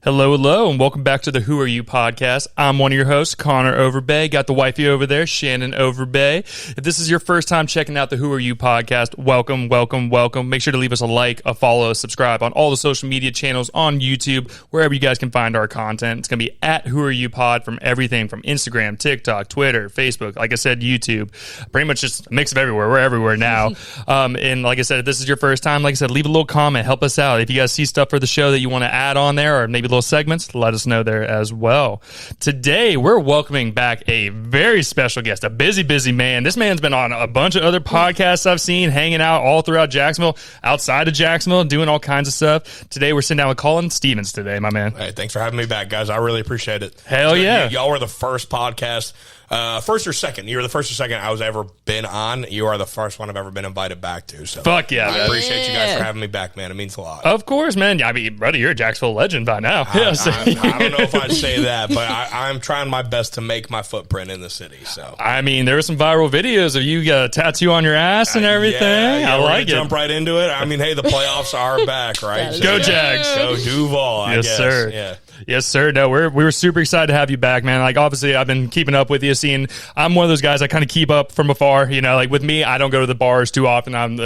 Hello, hello, and welcome back to the Who Are You podcast. I'm one of your hosts, Connor Overbay. Got the wifey over there, Shannon Overbay. If this is your first time checking out the Who Are You podcast, welcome, welcome, welcome. Make sure to leave us a like, a follow, a subscribe on all the social media channels, on YouTube, wherever you guys can find our content. It's going to be at Who Are You Pod from everything from Instagram, TikTok, Twitter, Facebook, like I said, YouTube. Pretty much just a mix of everywhere. We're everywhere now. And like I said, if this is your first time, like I said, leave a little comment. Help us out. If you guys see stuff for the show that you want to add on there, or maybe little segments, let us know there as well. Today we're welcoming back a very special guest, a busy man. This man's been on a bunch of other podcasts I've seen, hanging out all throughout Jacksonville, outside of Jacksonville, doing all kinds of stuff. Today we're sitting down with Collin Stephens today, my man. Hey, thanks for having me back, guys. I really appreciate it. Hell yeah. Y'all were the first podcast, first or second. You were the first or second I was ever been on. You are the first one I've ever been invited back to. So fuck yeah, man. I appreciate you guys for having me back, man. It means a lot. Of course, man. I mean, brother, you're a Jacksonville legend by now. I don't know if I'd say that, but I'm trying my best to make my footprint in the city. So I mean, there were some viral videos of you got a tattoo on your ass and everything. Yeah, I like it. Jump right into it. I mean, hey, the playoffs are back, right? So, Go Jags. Go Duval, I yes, guess. Sir. Yeah. Yes, sir. No, we were super excited to have you back, man. Like, obviously, I've been keeping up with you, I'm one of those guys I kind of keep up from afar. You know, like with me, I don't go to the bars too often. I'm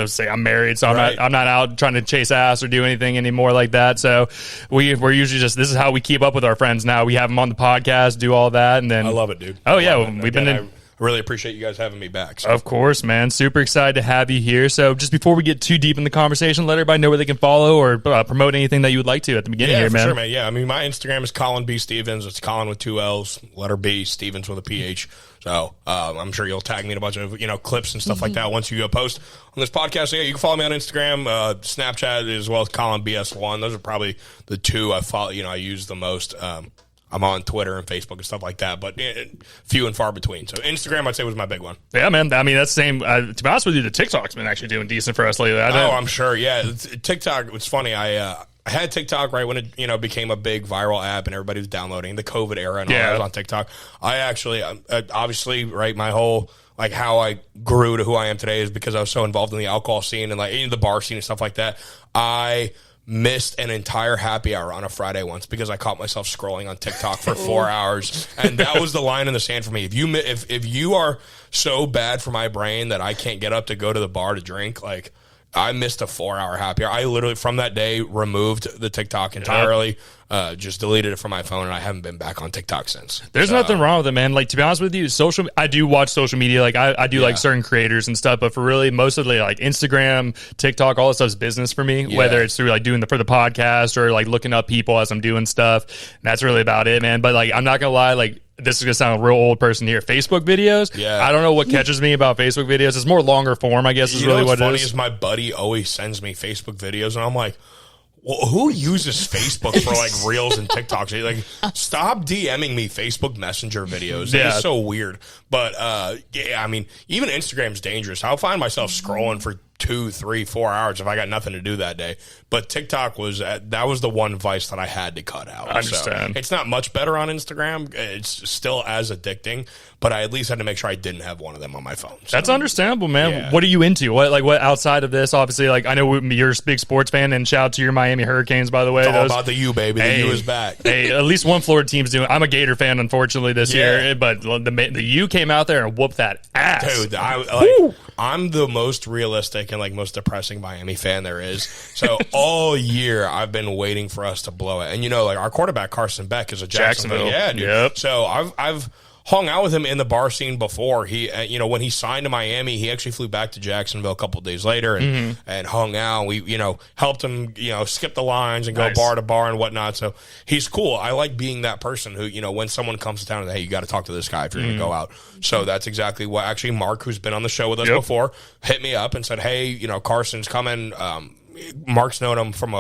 married, so I'm not out trying to chase ass or do anything anymore like that. So we're usually just, this is how we keep up with our friends now. We have them on the podcast, do all that, and then I love it, dude. Oh yeah, we've been in. I really appreciate you guys having me back. So. Of course, man. Super excited to have you here. So just before we get too deep in the conversation, let everybody know where they can follow or promote anything that you would like to at the beginning here, man. Sure, man. Yeah, I mean, my Instagram is Collin B. Stephens. It's Collin with two L's, letter B, Stephens with a PH. So I'm sure you'll tag me in a bunch of clips and stuff like that once you post on this podcast. So, yeah, you can follow me on Instagram, Snapchat, as well as Collin BS1. Those are probably the two I follow. I use the most. I'm on Twitter and Facebook and stuff like that, but few and far between. So Instagram, I'd say, was my big one. Yeah, man. I mean, that's the same. To be honest with you, the TikTok's been actually doing decent for us lately. I'm sure. Yeah, TikTok. It's funny. I had TikTok right when it became a big viral app and everybody was downloading the COVID era and all that was on TikTok. I actually, obviously, right, my whole how I grew to who I am today is because I was so involved in the alcohol scene and in the bar scene and stuff like that. I missed an entire happy hour on a Friday once because I caught myself scrolling on TikTok for 4 hours, and that was the line in the sand for me. If you are so bad for my brain that I can't get up to go to the bar to drink, I missed a 4-hour happy hour. I literally, from that day, removed the TikTok entirely, just deleted it from my phone, and I haven't been back on TikTok since. There's nothing wrong with it, man. To be honest with you, I do watch social media. I do like certain creators and stuff, but for really, mostly Instagram, TikTok, all this stuff's business for me, whether it's through doing for the podcast or looking up people as I'm doing stuff. And that's really about it, man. But I'm not going to lie, this is going to sound a real old person here. Facebook videos, I don't know what catches me about Facebook videos. It's more longer form, I guess, is really what it is. Funny is my buddy always sends me Facebook videos, and I'm like, well, who uses Facebook for Reels and TikToks? Stop DMing me Facebook Messenger videos. It's so weird. But I mean, even Instagram's dangerous. I'll find myself scrolling for 2, 3, 4 hours if I got nothing to do that day. But TikTok was the one vice that I had to cut out. I understand. So it's not much better on Instagram. It's still as addicting, but I at least had to make sure I didn't have one of them on my phone. So, that's understandable, man. What are you into? What outside of this? Obviously, I know you're a big sports fan, and shout out to your Miami Hurricanes, by the way. It's all about the U, baby. The U is back. Hey, at least one Florida team's doing. I'm a Gator fan, unfortunately, this year, but the U came out there and whooped that ass. Dude, I'm the most realistic and most depressing Miami fan there is. So all year I've been waiting for us to blow it. And our quarterback Carson Beck is a Jacksonville. Yeah, dude. Yep. So I've hung out with him in the bar scene before. He, when he signed to Miami, he actually flew back to Jacksonville a couple of days later and hung out. We, helped him, skip the lines and go bar to bar and whatnot. So he's cool. I like being that person who, when someone comes to town and, hey, you got to talk to this guy if you're going to go out. So that's exactly what actually Mark, who's been on the show with us before, hit me up and said, hey, Carson's coming. Mark's known him from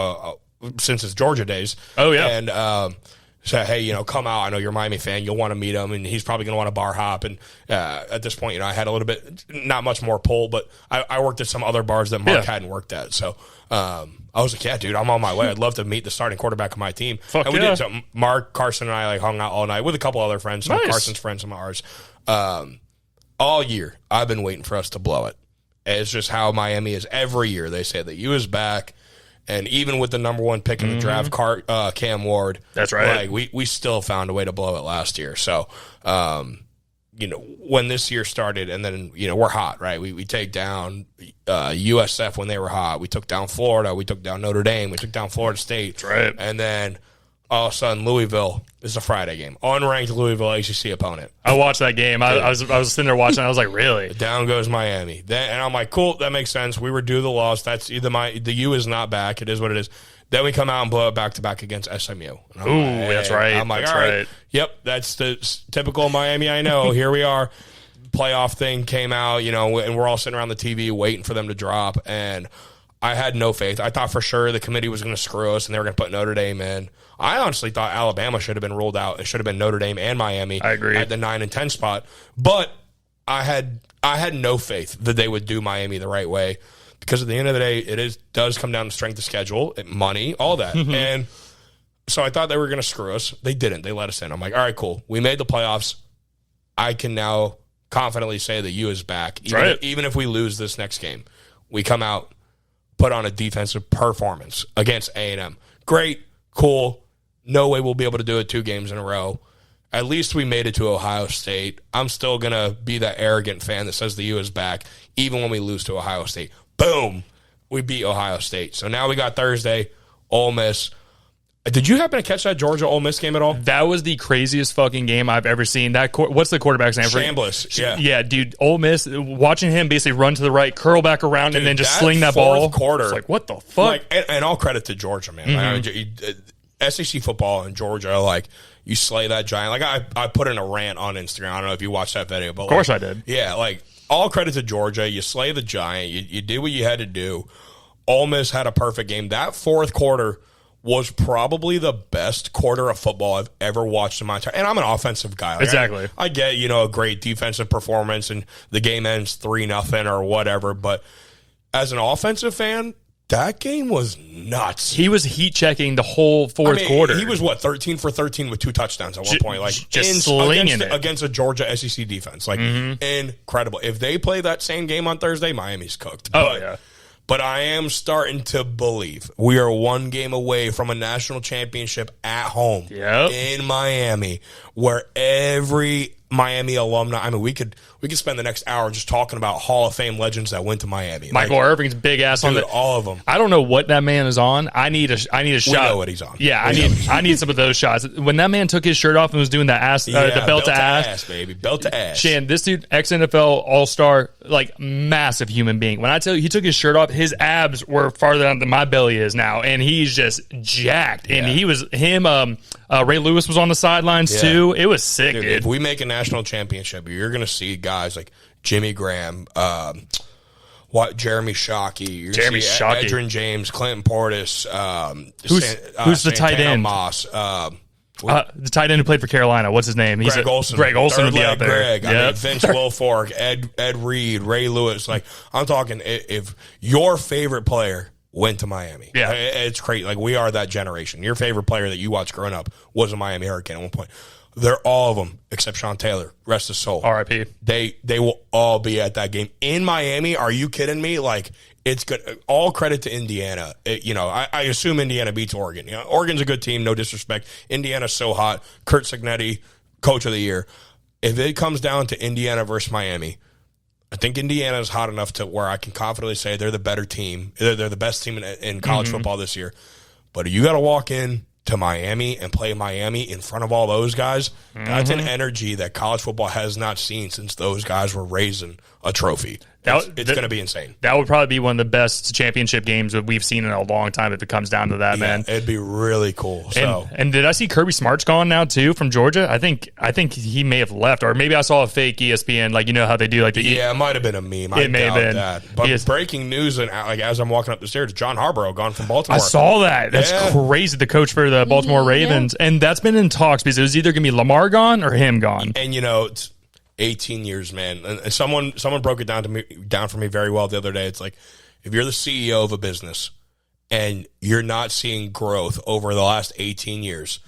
since his Georgia days. Oh yeah. And, said, hey, come out. I know you're a Miami fan. You'll want to meet him, and he's probably going to want to bar hop. And at this point, I had a little bit, not much more pull, but I worked at some other bars that Mark hadn't worked at. So I was like, yeah, dude, I'm on my way. I'd love to meet the starting quarterback of my team. And we did. So Mark, Carson, and I hung out all night with a couple other friends, some of Carson's friends, some of ours. All year, I've been waiting for us to blow it. It's just how Miami is every year. They say that U is back. And even with the number 1 pick in the draft, Cam Ward, that's right. Like we still found a way to blow it last year. So, when this year started, and then we're hot, right? We take down USF when they were hot. We took down Florida. We took down Notre Dame. We took down Florida State. That's right. And then all of a sudden, Louisville is a Friday game. Unranked Louisville ACC opponent. I watched that game. I was sitting there watching. I was like, really? Down goes Miami. And I'm like, cool, that makes sense. We were due the loss. That's either the U is not back. It is what it is. Then we come out and blow it back-to-back against SMU. That's right. I'm like, that's all right. right. Yep, that's the typical Miami I know. Here we are. Playoff thing came out, and we're all sitting around the TV waiting for them to drop. And I had no faith. I thought for sure the committee was going to screw us and they were going to put Notre Dame in. I honestly thought Alabama should have been ruled out. It should have been Notre Dame and Miami. I agree. At the 9 and 10 spot. But I had no faith that they would do Miami the right way. Because at the end of the day, does come down to strength of schedule, money, all that. And so I thought they were going to screw us. They didn't. They let us in. I'm like, all right, cool. We made the playoffs. I can now confidently say that U is back. Even if we lose this next game, we come out, put on a defensive performance against A&M. Great, cool. No way we'll be able to do it 2 games in a row. At least we made it to Ohio State. I'm still going to be that arrogant fan that says the U is back, even when we lose to Ohio State. Boom, we beat Ohio State. So now we got Thursday, Ole Miss. Did you happen to catch that Georgia-Ole Miss game at all? That was the craziest fucking game I've ever seen. What's the quarterback's name? Chambliss. Yeah, dude. Ole Miss, watching him basically run to the right, curl back around, and then just sling that ball. Quarter, it's like, what the fuck? And all credit to Georgia, man. SEC football in Georgia, you slay that giant. I put in a rant on Instagram. I don't know if you watched that video. But of course I did. Yeah, all credit to Georgia. You slay the giant. You did what you had to do. Ole Miss had a perfect game. That fourth quarter was probably the best quarter of football I've ever watched in my entire. And I'm an offensive guy. Exactly. I get a great defensive performance and the game ends 3-0 or whatever. But as an offensive fan, that game was nuts. He was heat checking the whole fourth quarter. He was 13 for 13 with 2 touchdowns at one point. Just slinging it against a Georgia SEC defense. Incredible. If they play that same game on Thursday, Miami's cooked. But I am starting to believe we are 1 game away from a national championship at home in Miami, where every Miami alumni. We could spend the next hour just talking about Hall of Fame legends that went to Miami. Michael Irvin's big ass on all of them. I don't know what that man is on. I need a shot. We know what he's on. Yeah, I need some of those shots. When that man took his shirt off and was doing that ass, the belt to ass, baby, belt to ass. Shan, this dude, ex-NFL All-Star, massive human being. When I tell you he took his shirt off, his abs were farther down than my belly is now, and he's just jacked. And he was Ray Lewis was on the sidelines too. It was sick, dude. If we make a national championship, you're going to see guys like Jimmy Graham, Jeremy Shockey, Edgerrin James, Clinton Portis, who's the tight end? Moss, the tight end who played for Carolina. What's his name? Greg Olsen. Greg Olsen would be out there. Vince Wilfork, Ed Reed, Ray Lewis. I'm talking if your favorite player went to Miami. Yeah. It's crazy. We are that generation. Your favorite player that you watched growing up was a Miami Hurricane at one point. They're all of them except Sean Taylor. Rest his soul. R.I.P. They will all be at that game in Miami. Are you kidding me? It's good. All credit to Indiana. I assume Indiana beats Oregon. Oregon's a good team. No disrespect. Indiana's so hot. Kurt Cignetti, coach of the year. If it comes down to Indiana versus Miami, I think Indiana is hot enough to where I can confidently say they're the better team. They're the best team in college football this year. But you got to walk in to Miami and play Miami in front of all those guys. That's an energy that college football has not seen since those guys were raising a trophy. It's going to be insane. That would probably be one of the best championship games that we've seen in a long time if it comes down to that, man. It'd be really cool. And did I see Kirby Smart's gone now too from Georgia? I think he may have left, or maybe I saw a fake ESPN, how they do it might have been a meme. It may have been that. But breaking news, and as I'm walking up the stairs, John Harbaugh gone from Baltimore. I saw that. That's crazy. The coach for the Baltimore Ravens, and that's been in talks because it was either going to be Lamar gone or him gone. And it's 18 years, man. And someone broke it down for me very well the other day. It's like, if you're the CEO of a business and you're not seeing growth over the last 18 years,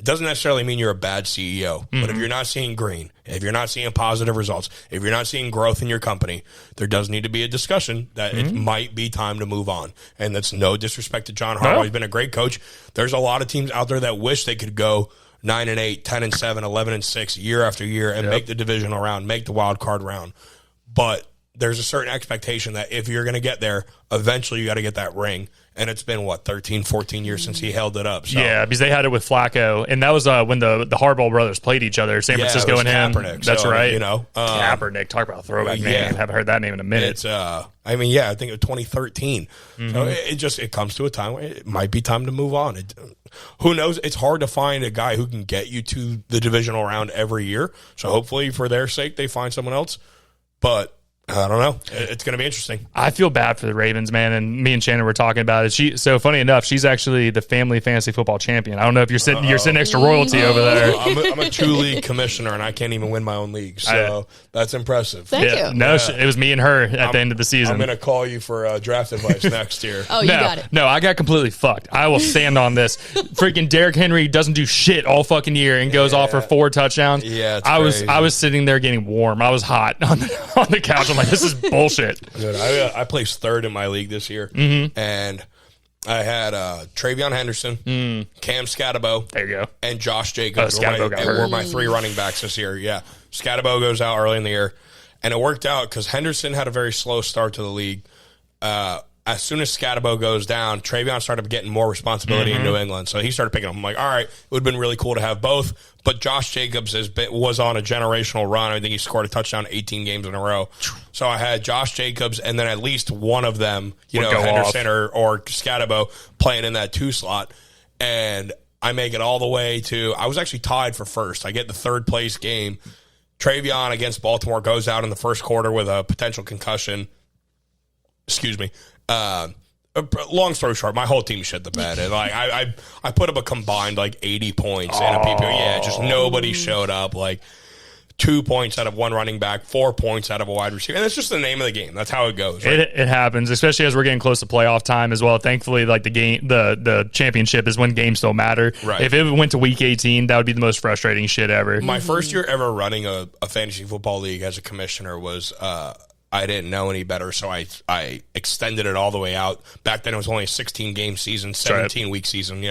doesn't necessarily mean you're a bad CEO. But if you're not seeing green, if you're not seeing positive results, if you're not seeing growth in your company, there does need to be a discussion that it might be time to move on. And that's no disrespect to John Harbaugh. He's been a great coach. There's a lot of teams out there that wish they could go 9-8, 10-7, 11-6 year after year and make the divisional round, make the wild card round. But there's a certain expectation that if you're going to get there, eventually you got to get that ring. And it's been, 13, 14 years since he held it up. So. Yeah, because they had it with Flacco. And that was when the Harbaugh brothers played each other, San Francisco and him. Kaepernick, That's right. Kaepernick, talk about a throwback name. Haven't heard that name in a minute. It's, I think it was 2013. So it comes to a time where it might be time to move on. Who knows? It's hard to find a guy who can get you to the divisional round every year. So hopefully, for their sake, they find someone else. But I don't know. It's going to be interesting. I feel bad for the Ravens, man. And me and Shannon were talking about it. So funny enough, she's actually the family fantasy football champion. I don't know if you're sitting next to royalty over there. I'm a 2-league commissioner, and I can't even win my own league. So that's impressive. Thank you. No, it was me and her at the end of the season. I'm going to call you for draft advice next year. You got it. No, I got completely fucked. I will stand on this. Freaking Derrick Henry doesn't do shit all fucking year and goes off for 4 touchdowns. Yeah, I was sitting there getting warm. I was hot on the couch. I'm like, this is bullshit. Dude, I placed 3rd in my league this year, and I had Travion Henderson, Cam Scatabo, there you go, and Josh Jacobs were my 3 running backs this year. Yeah, Scatabo goes out early in the year, and it worked out because Henderson had a very slow start to the league. As soon as Scatabo goes down, Travion started getting more responsibility in New England, so he started picking up. I'm like, all right, it would have been really cool to have both, but Josh Jacobs was on a generational run. I think he scored a touchdown 18 games in a row. So I had Josh Jacobs, and then at least one of them, Henderson or Scatabo, playing in that 2 slot, and I make it all the way to – I was actually tied for first. I get the 3rd place game. Travion against Baltimore goes out in the first quarter with a potential concussion. Excuse me. Long story short, my whole team shit the bed. And I put up a combined 80 points in a PPR. Yeah, just nobody showed up. 2 points out of one running back, 4 points out of a wide receiver. And that's just the name of the game. That's how it goes. Right? It happens, especially as we're getting close to playoff time as well. Thankfully, the championship is when games still matter. Right. If it went to week 18, that would be the most frustrating shit ever. My first year ever running a fantasy football league as a commissioner was I didn't know any better, so I extended it all the way out. Back then, it was only a 16-game season, 17-week season,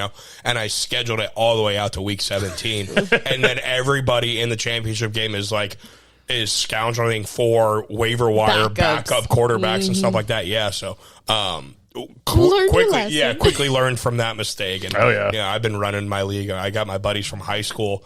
and I scheduled it all the way out to week 17. And then everybody in the championship game is scoundering for waiver wire backup quarterbacks and stuff like that. Yeah, so quickly learned from that mistake. And I've been running my league. I got my buddies from high school.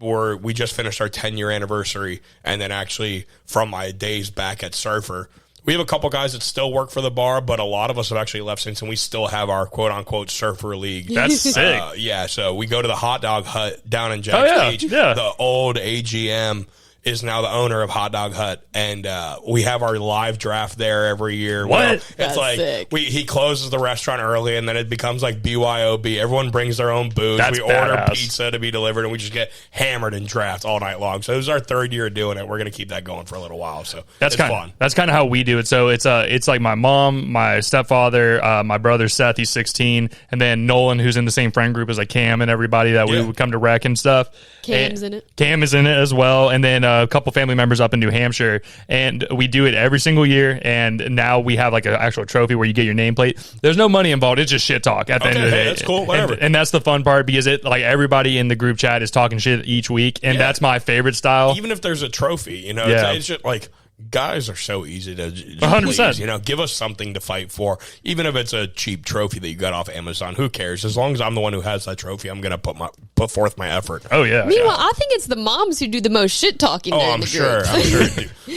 We just finished our 10-year anniversary, and then actually from my days back at Surfer, we have a couple guys that still work for the bar, but a lot of us have actually left since, and we still have our quote-unquote Surfer League. That's sick. So we go to the Hot Dog Hut down in Jax Beach. Yeah. The old AGM is now the owner of Hot Dog Hut, and we have our live draft there every year. What? It's he closes the restaurant early, and then it becomes like BYOB. Everyone brings their own booze. That's we order badass. pizza to be delivered, and we just get hammered and draft all night long. So it was our 3rd year doing it. We're going to keep that going for a little while. So it's fun. That's kind of how we do it. So it's like my mom, my stepfather, my brother Seth, he's 16, and then Nolan, who's in the same friend group as Cam and everybody that we would come to rec and stuff. Cam's in it. Cam is in it as well, and then a couple family members up in New Hampshire, and we do it every single year. And now we have an actual trophy where you get your nameplate. There's no money involved; it's just shit talk at the end of the day. That's cool. Whatever. And that's the fun part because everybody in the group chat is talking shit each week, and that's my favorite style. Even if there's a trophy, it's just guys are so easy to 100%. Please, give us something to fight for. Even if it's a cheap trophy that you got off Amazon, who cares? As long as I'm the one who has that trophy, I'm going to put forth my effort. Oh, yeah. Meanwhile, I think it's the moms who do the most shit talking. Oh, I'm sure.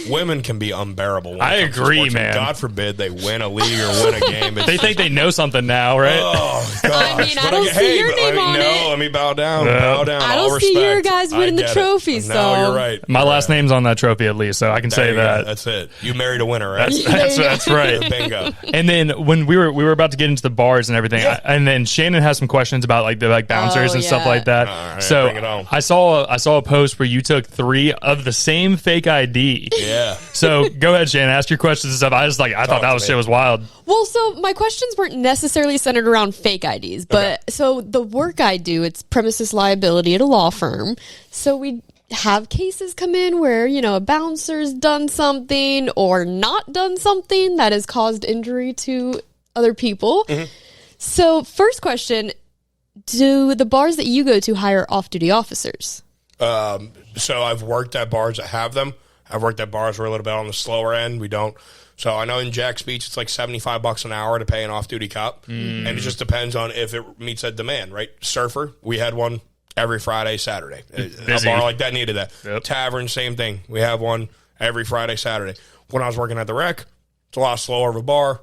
Women can be unbearable. I agree, man. God forbid they win a league or win a game. They think they know something now, right? Oh, gosh. I don't see your name on it. Let me bow down. Bow down. I don't see your guys winning the trophy. So no, you're right. My last name's on that trophy at least, so I can say that. That's it. You married a winner, right? That's right. Bingo. And then when we were about to get into the bars and everything, and then Shannon has some questions about the bouncers and stuff like that. All right, so bring it on. I saw a post where you took 3 of the same fake ID Yeah. So go ahead, Shannon. Ask your questions and stuff. I thought that shit was wild. Well, so my questions weren't necessarily centered around fake IDs, but so the work I do, it's premises liability at a law firm. So we have cases come in where, a bouncer's done something or not done something that has caused injury to other people. Mm-hmm. So first question, do the bars that you go to hire off-duty officers? So I've worked at bars that have them. I've worked at bars where a little bit on the slower end. We don't. So I know in Jax Beach, it's like $75 an hour to pay an off-duty cop. And it just depends on if it meets that demand, right? Surfer, we had one every Friday, Saturday. Busy. A bar like that needed that. Yep. Tavern, same thing. We have one every Friday, Saturday. When I was working at the Rec, it's a lot slower of a bar.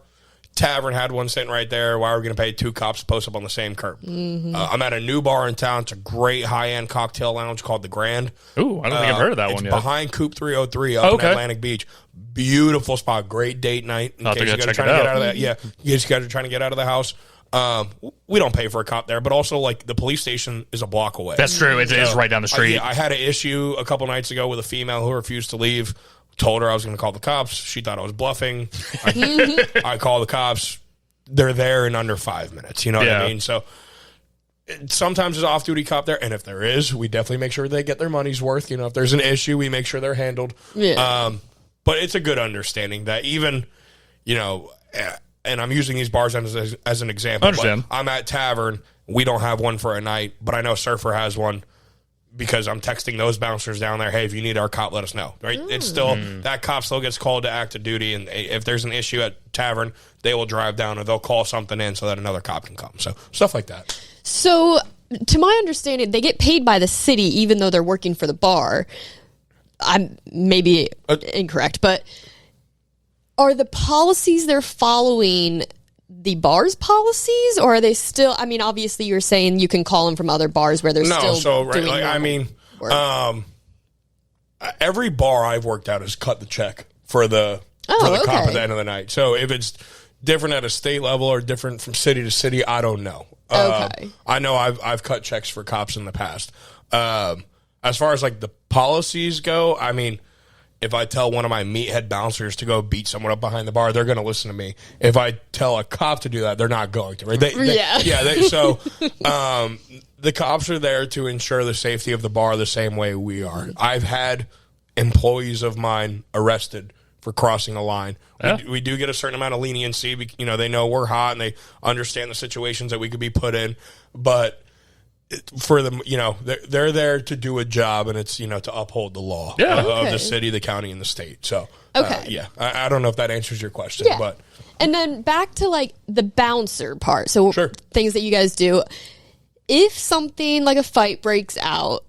Tavern had one sitting right there. Why are we going to pay 2 cops to post up on the same curb? Mm-hmm. I'm at a new bar in town. It's a great high-end cocktail lounge called The Grand. Ooh, I don't think I've heard of that one yet. It's behind Coop 303 up in Atlantic Beach. Beautiful spot. Great date night. In case you guys are trying to get out of that. Yeah, you guys are trying to get out of the house. We don't pay for a cop there, but also like the police station is a block away. That's true. It is right down the street. I had an issue a couple nights ago with a female who refused to leave. Told her I was going to call the cops. She thought I was bluffing. I call the cops. They're there in under 5 minutes. You know what I mean? So sometimes there's an off-duty cop there, and if there is, we definitely make sure they get their money's worth. If there's an issue, we make sure they're handled. Yeah. But it's a good understanding that even, and I'm using these bars as an example. Understand. I'm at Tavern. We don't have one for a night, but I know Surfer has one because I'm texting those bouncers down there, hey, if you need our cop, let us know. Right? It's still, that cop still gets called to active duty, and if there's an issue at Tavern, they will drive down or they'll call something in so that another cop can come. So stuff like that. So to my understanding, they get paid by the city even though they're working for the bar. I'm maybe incorrect, but are the policies they're following the bar's policies, or are they still? I mean, obviously, you're saying you can call them from other bars where they're doing work. Every bar I've worked at has cut the check for the cop at the end of the night. So if it's different at a state level or different from city to city, I don't know. I know I've cut checks for cops in the past. As far as like the policies go, I mean, if I tell one of my meathead bouncers to go beat someone up behind the bar, they're going to listen to me. If I tell a cop to do that, they're not going to. Right? So the cops are there to ensure the safety of the bar the same way we are. I've had employees of mine arrested for crossing a line. Yeah. We do get a certain amount of leniency. They know we're hot and they understand the situations that we could be put in. But for them, they're there to do a job, and it's, to uphold the law of the city, the county, and the state. So, I don't know if that answers your question, but. And then back to like the bouncer part. So things that you guys do. If something like a fight breaks out,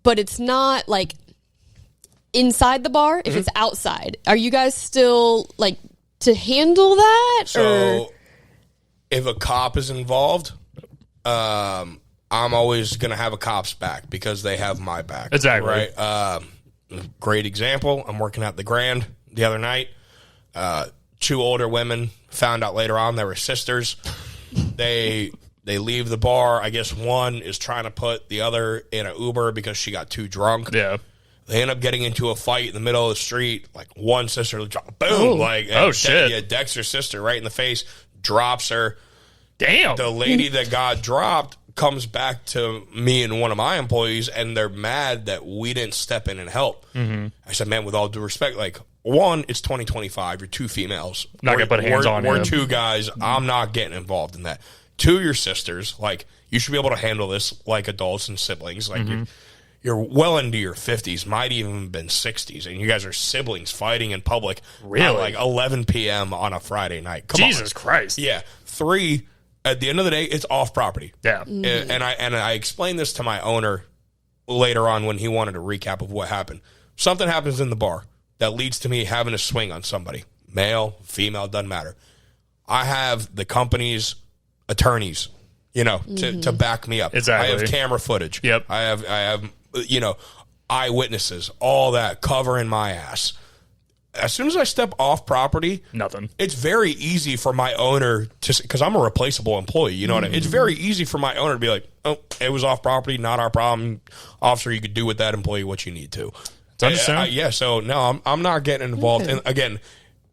but it's not like inside the bar, if it's outside, are you guys still like to handle that? So if a cop is involved, I'm always going to have a cop's back because they have my back. Exactly. Right. Great example. I'm working at the Grand the other night. 2 older women found out later on they were sisters. They leave the bar. I guess one is trying to put the other in an Uber because she got too drunk. Yeah. They end up getting into a fight in the middle of the street. Like one sister, boom! Shit! Decks her sister right in the face, drops her. Damn. The lady that got dropped comes back to me and one of my employees, and they're mad that we didn't step in and help. Mm-hmm. I said, man, with all due respect, like, one, it's 2025. You're 2 females. Not going to put hands on We're him. 2 guys. I'm not getting involved in that. 2, your sisters. Like, you should be able to handle this like adults and siblings. Like, you're well into your 50s, might even have been 60s, and you guys are siblings fighting in public at like 11 p.m. on a Friday night. Come on. Jesus Christ. Yeah. 3, at the end of the day, it's off property. Yeah. And I explained this to my owner later on when he wanted a recap of what happened. Something happens in the bar that leads to me having a swing on somebody. Male, female, doesn't matter. I have the company's attorneys, to back me up. Exactly. I have camera footage. Yep. I have eyewitnesses, all that covering my ass. As soon as I step off property, nothing. It's very easy for my owner to, because I'm a replaceable employee, you know what I mean? It's very easy for my owner to be like, oh, it was off property, not our problem. Officer, you could do with that employee what you need to. Yeah. So no, I'm not getting involved. Okay. And again,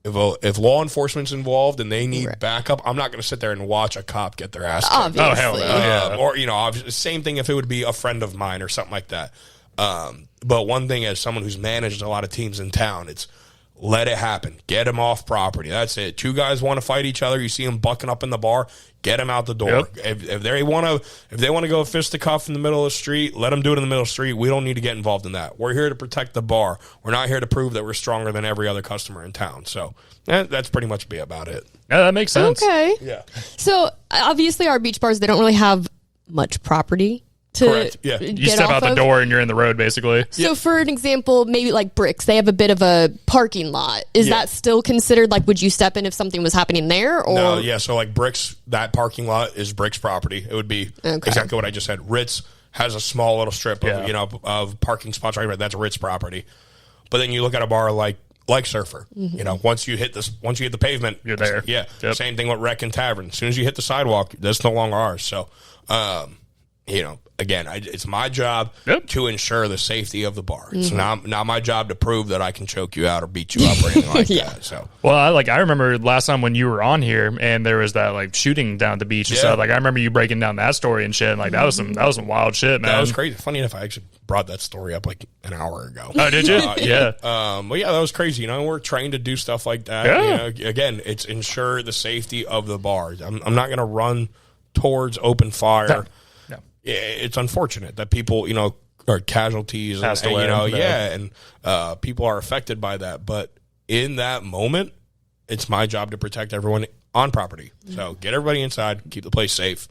if law enforcement's involved and they need backup, I'm not going to sit there and watch a cop get their ass kicked. Obviously. Oh, hell no. Or, obviously, same thing if it would be a friend of mine or something like that. But one thing, as someone who's managed a lot of teams in town, it's let it happen. Get them off property. That's it. Two guys want to fight each other. You see them bucking up in the bar. Get them out the door. Yep. If they want to go fisticuff in the middle of the street, let them do it in the middle of the street. We don't need to get involved in that. We're here to protect the bar. We're not here to prove that we're stronger than every other customer in town. So that's pretty much be about it. Yeah, that makes sense. Okay. Yeah. So obviously our beach bars, they don't really have much property to Correct. Yeah. You step out the door and you're in the road, basically. So for an example, maybe like Bricks, they have a bit of a parking lot. Is that still considered, like, would you step in if something was happening there? Or? No, yeah. So like Bricks, that parking lot is Bricks property. It would be exactly what I just said. Ritz has a small little strip of, of parking spots right there. That's Ritz property. But then you look at a bar like Surfer. Once you hit the pavement, you're there. Yeah. Yep. Same thing with Rec and Tavern. As soon as you hit the sidewalk, that's no longer ours. So, again, it's my job to ensure the safety of the bar. It's not my job to prove that I can choke you out or beat you up or anything like that. So, well, I remember last time when you were on here and there was that like shooting down at the beach and stuff. Like I remember you breaking down that story and shit. And, like that was some wild shit, man. That was crazy. Funny enough, I actually brought that story up like an hour ago. Oh, did you? Yeah. Well, yeah, that was crazy. We're trained to do stuff like that. Yeah. Again, it's ensure the safety of the bar. I'm not going to run towards open fire. No. It's unfortunate that people, are casualties and people are affected by that. But in that moment, it's my job to protect everyone on property. So get everybody inside, keep the place safe,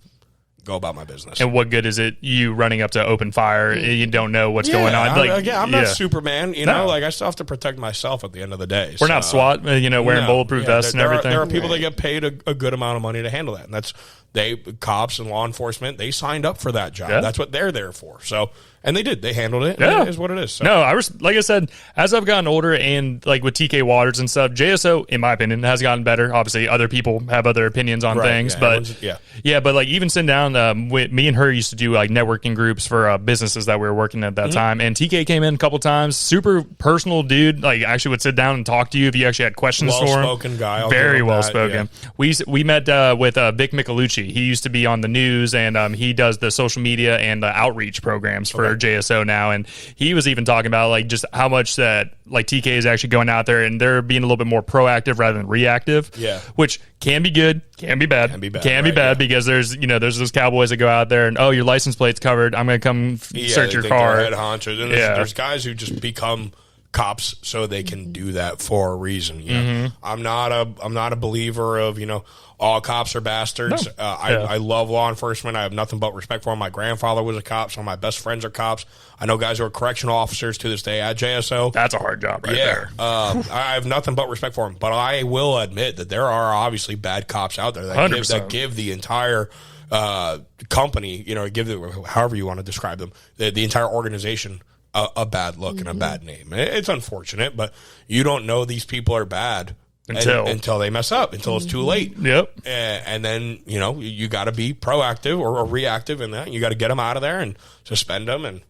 go about my business. And what good is it you running up to open fire? You don't know what's going on. I'm not Superman. I still have to protect myself at the end of the day. We're not SWAT, wearing bulletproof vests and everything. There are people that get paid a good amount of money to handle that. And that's cops and law enforcement, they signed up for that job. That's what they're there for. So, and they did. They handled it. Yeah. It is what it is. So. No, like I said, as I've gotten older and like with TK Waters and stuff, JSO, in my opinion, has gotten better. Obviously, other people have other opinions on things, but but like even sitting down, with me and her used to do like networking groups for businesses that we were working at that time. And TK came in a couple times, super personal dude. Like actually would sit down and talk to you if you actually had questions for him. Well-spoken guy. Very well-spoken. Yeah. We met with Vic Michelucci. He used to be on the news and he does the social media and the outreach programs for JSO now. And he was even talking about like just how much that like TK is actually going out there and they're being a little bit more proactive rather than reactive. Yeah. Which can be good, can be bad. Can be bad because there's those cowboys that go out there and your license plate's covered. I'm going to come search your car. Head honchos. And there's guys who just become cops so they can do that for a reason. I'm not a believer of all cops are bastards. No. I love law enforcement. I have nothing but respect for them. My grandfather was a cop. Some of my best friends are cops. I know guys who are correctional officers to this day at JSO. That's a hard job there. I have nothing but respect for them. But I will admit that there are obviously bad cops out there that give the entire company, however you want to describe them, the entire organization a bad look and a bad name. It's unfortunate, but you don't know these people are bad until they mess up, until it's too late. Yep. And then, you got to be proactive or reactive in that. You got to get them out of there and suspend them. And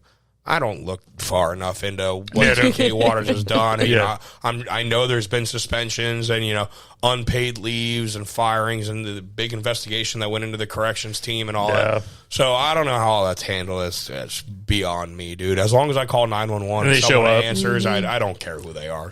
I don't look far enough into what TK Waters has done. And, I know there's been suspensions and, unpaid leaves and firings and the big investigation that went into the corrections team and all that. So I don't know how all that's handled. It's beyond me, dude. As long as I call 911 and someone answers, I don't care who they are.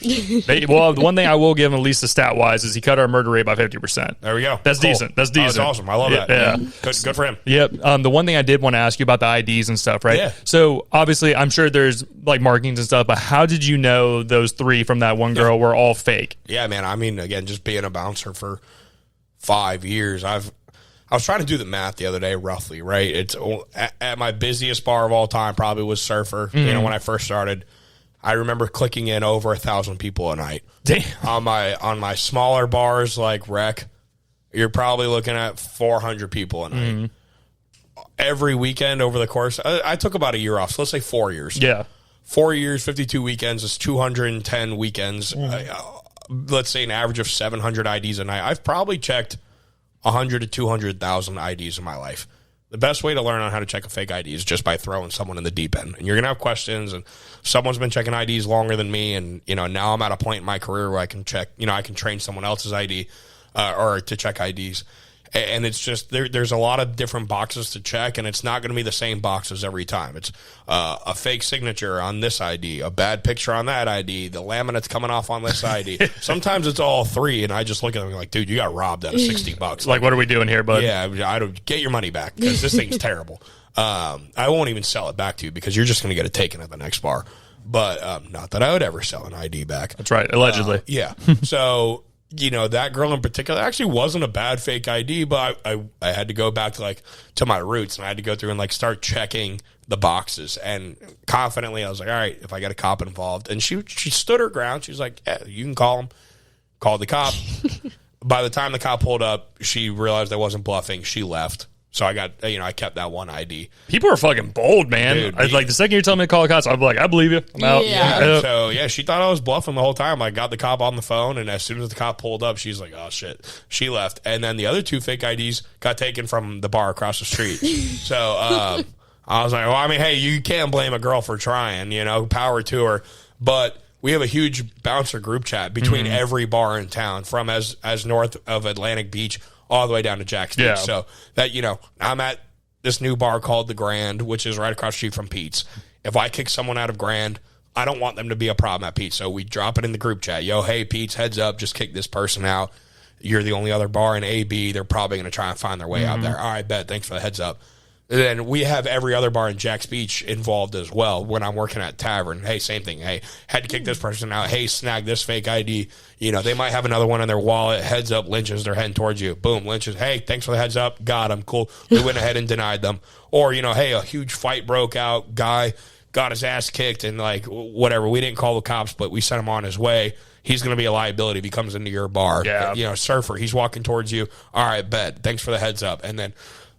Well, the one thing I will give him, at least the stat-wise, is he cut our murder rate by 50%. There we go. That's decent. That's decent. That's awesome. I love that. Yeah. Good for him. Yep. The one thing I did want to ask you about the IDs and stuff, right? Yeah. So obviously, I'm sure there's like markings and stuff, but how did you know those 3 from that one girl were all fake? Yeah, man. I mean, again, just being a bouncer for 5 years, I was trying to do the math the other day, roughly, right? It's at my busiest bar of all time, probably was Surfer. When I first started, I remember clicking in over 1,000 people a night. Damn. On my smaller bars like Rec, you're probably looking at 400 people a night. Every weekend over the course, I took about a year off, so let's say 4 years. Yeah. 4 years, 52 weekends is 210 weekends. Let's say an average of 700 IDs a night. I've probably checked 100 to 200,000 IDs in my life. the best way to learn on how to check a fake ID is just by throwing someone in the deep end. And you're going to have questions, and someone's been checking IDs longer than me. And, now I'm at a point in my career where I can check, I can train someone else's ID or to check IDs. And it's just there's a lot of different boxes to check, and it's not going to be the same boxes every time. It's a fake signature on this ID, a bad picture on that ID, the laminate's coming off on this ID. Sometimes it's all three, and I just look at them like, dude, you got robbed out of $60. Like, what are we doing here, bud? Yeah, I don't get your money back because this thing's terrible. I won't even sell it back to you because you're just going to get it taken at the next bar. But not that I would ever sell an ID back. That's right, allegedly. Yeah. So. That girl in particular actually wasn't a bad fake ID, but I had to go back to my roots, and I had to go through and start checking the boxes. And confidently, I was like, all right, if I get a cop involved. And she stood her ground. She was like, yeah, you can call him. Called the cop. By the time the cop pulled up, she realized I wasn't bluffing. She left. So I got, I kept that one ID. People are fucking bold, man. Dude, the second you tell me to call the cops, I'm like, I believe you. I'm out. Yeah. So, she thought I was bluffing the whole time. I got the cop on the phone, and as soon as the cop pulled up, she's like, oh, shit. She left. And then the other two fake IDs got taken from the bar across the street. So I was like, well, I mean, hey, you can't blame a girl for trying, power to her. But we have a huge bouncer group chat between every bar in town, from as north of Atlantic Beach all the way down to Jacksonville. Yeah. So that, I'm at this new bar called The Grand, which is right across the street from Pete's. If I kick someone out of Grand, I don't want them to be a problem at Pete's. So we drop it in the group chat. Yo, hey, Pete's, heads up, just kick this person out. You're the only other bar in AB. They're probably going to try and find their way out there. All right, bet. Thanks for the heads up. And then we have every other bar in Jax Beach involved as well when I'm working at Tavern. Hey, same thing. Hey, had to kick this person out. Hey, snag this fake ID. They might have another one in their wallet. Heads up, lynches. They're heading towards you. Boom, lynches. Hey, thanks for the heads up. Got them. Cool. We went ahead and denied them. Or, hey, a huge fight broke out. Guy got his ass kicked and, whatever. We didn't call the cops, but we sent him on his way. He's going to be a liability if he comes into your bar. Yeah. Surfer, he's walking towards you. All right, bet. Thanks for the heads up. And then,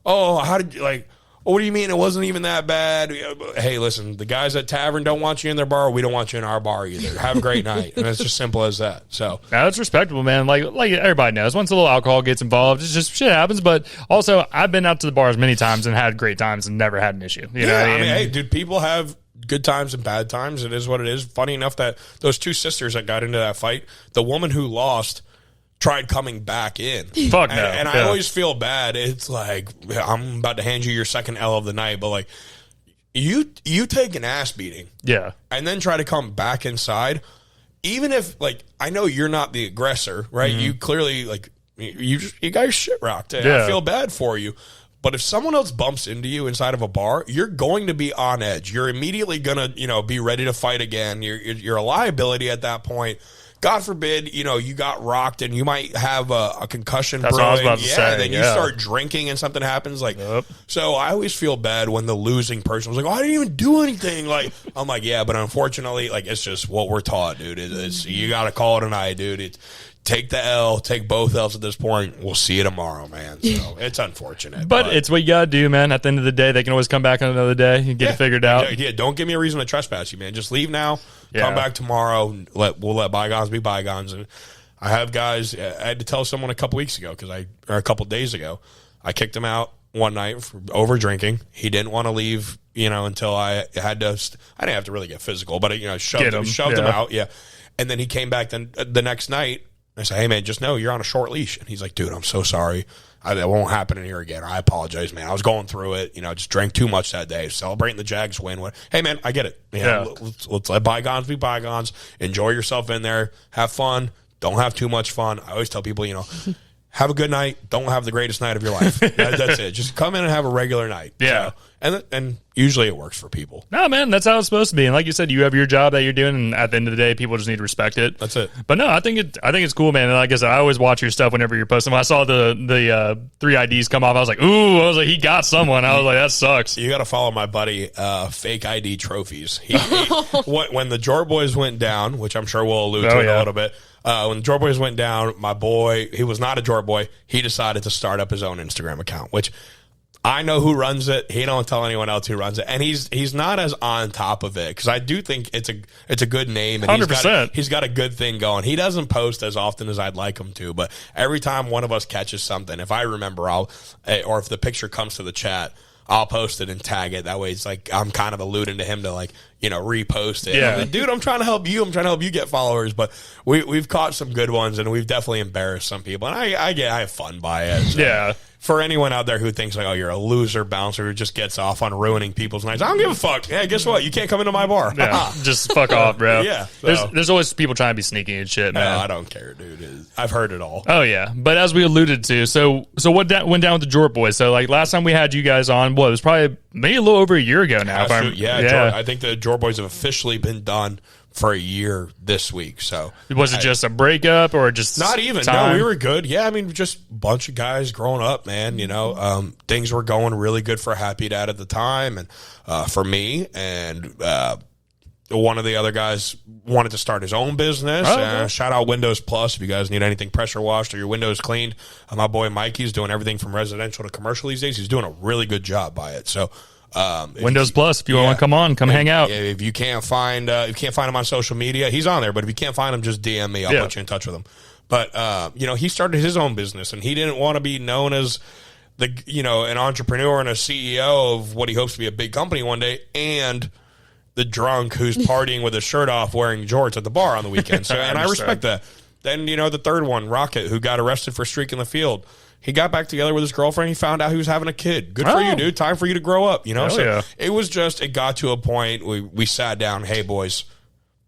how did you, what do you mean it wasn't even that bad? Hey, listen, the guys at Tavern don't want you in their bar. We don't want you in our bar either. Have a great night. And it's just simple as that. So that's respectable, man. Like everybody knows, once a little alcohol gets involved, it's just shit happens. But also, I've been out to the bars many times and had great times and never had an issue. You know what I mean? Hey, dude, people have good times and bad times. It is what it is. Funny enough that those two sisters that got into that fight, the woman who lost tried coming back in. Fuck no. And I always feel bad. It's like, I'm about to hand you your second L of the night, but you take an ass beating. Yeah. And then try to come back inside. Even if, I know you're not the aggressor, right? You clearly, you got your shit rocked. I feel bad for you. But if someone else bumps into you inside of a bar, you're going to be on edge. You're immediately going to, be ready to fight again. You're a liability at that point. God forbid, you got rocked and you might have a concussion. That's brewing. what I was about to say. Then you start drinking and something happens. So I always feel bad when the losing person was like, "Oh, I didn't even do anything." I'm like, yeah, but unfortunately, it's just what we're taught, dude. It's you got to call it a night, dude. Take the L, take both L's at this point. We'll see you tomorrow, man. So it's unfortunate. But it's what you got to do, man. At the end of the day, they can always come back on another day and get it figured out. Yeah, don't give me a reason to trespass you, man. Just leave now. Yeah. Come back tomorrow. We'll let bygones be bygones. And I have guys, I had to tell someone a couple weeks ago, or a couple days ago, I kicked him out one night for over drinking. He didn't want to leave, until I had to, I didn't have to really get physical, but shoved him out. Yeah. And then he came back the next night. I said, hey, man, just know you're on a short leash. And he's like, dude, I'm so sorry. That won't happen in here again. I apologize, man. I was going through it. Just drank too much that day. Celebrating the Jags win. Hey, man, I get it. Let's let bygones be bygones. Enjoy yourself in there. Have fun. Don't have too much fun. I always tell people, have a good night. Don't have the greatest night of your life. That's it. Just come in and have a regular night. Yeah. So, and usually it works for people. No, man, that's how it's supposed to be. And like you said, you have your job that you're doing, and at the end of the day, people just need to respect it. That's it. But no, I think it's cool, man. And like I said, I always watch your stuff whenever you're posting. When I saw the 3 IDs come off, I was like, ooh, he got someone. I was like, that sucks. You got to follow my buddy, Fake ID Trophies. When the Jort Boys went down, which I'm sure we'll allude to in a little bit, when the Jort Boys went down, my boy, he was not a Jort Boy. He decided to start up his own Instagram account, which I know who runs it. He don't tell anyone else who runs it, and he's not as on top of it because I do think it's a good name and 100%. He's got a good thing going. He doesn't post as often as I'd like him to, but every time one of us catches something, if I remember, or if the picture comes to the chat, I'll post it and tag it. That way, it's like I'm kind of alluding to him to repost it. Yeah, I'm like, dude, I'm trying to help you. I'm trying to help you get followers. But we've caught some good ones, and we've definitely embarrassed some people, and I have fun by it. So. Yeah. For anyone out there who thinks like, oh, you're a loser bouncer who just gets off on ruining people's nights, I don't give a fuck. Hey, guess what? You can't come into my bar. Yeah, just fuck off, bro. Yeah. So. There's always people trying to be sneaky and shit, man. No, I don't care, dude. I've heard it all. Oh, yeah. But as we alluded to, so what went down with the Jort Boys? So, like, last time we had you guys on, it was probably maybe a little over a year ago now. I think the Jort Boys have officially been done for a year this week. So was it just a breakup or just not even? time? No, we were good. Yeah, I mean, just a bunch of guys growing up, man. Things were going really good for Happy Dad at the time, and for me, and one of the other guys wanted to start his own business. Shout out Windows Plus if you guys need anything pressure washed or your windows cleaned. My boy Mikey's doing everything from residential to commercial these days. He's doing a really good job by it. So. Windows Plus, if you want to come hang out. If you can't find him on social media, he's on there. But if you can't find him, just DM me. I'll put you in touch with him. But he started his own business, and he didn't want to be known as an entrepreneur and a CEO of what he hopes to be a big company one day, and the drunk who's partying with his shirt off, wearing jorts at the bar on the weekend. So, and I respect that. Then the third one, Rocket, who got arrested for streaking the field. He got back together with his girlfriend. He found out he was having a kid. Good for you, dude. Time for you to grow up. So it got to a point we sat down. Hey, boys,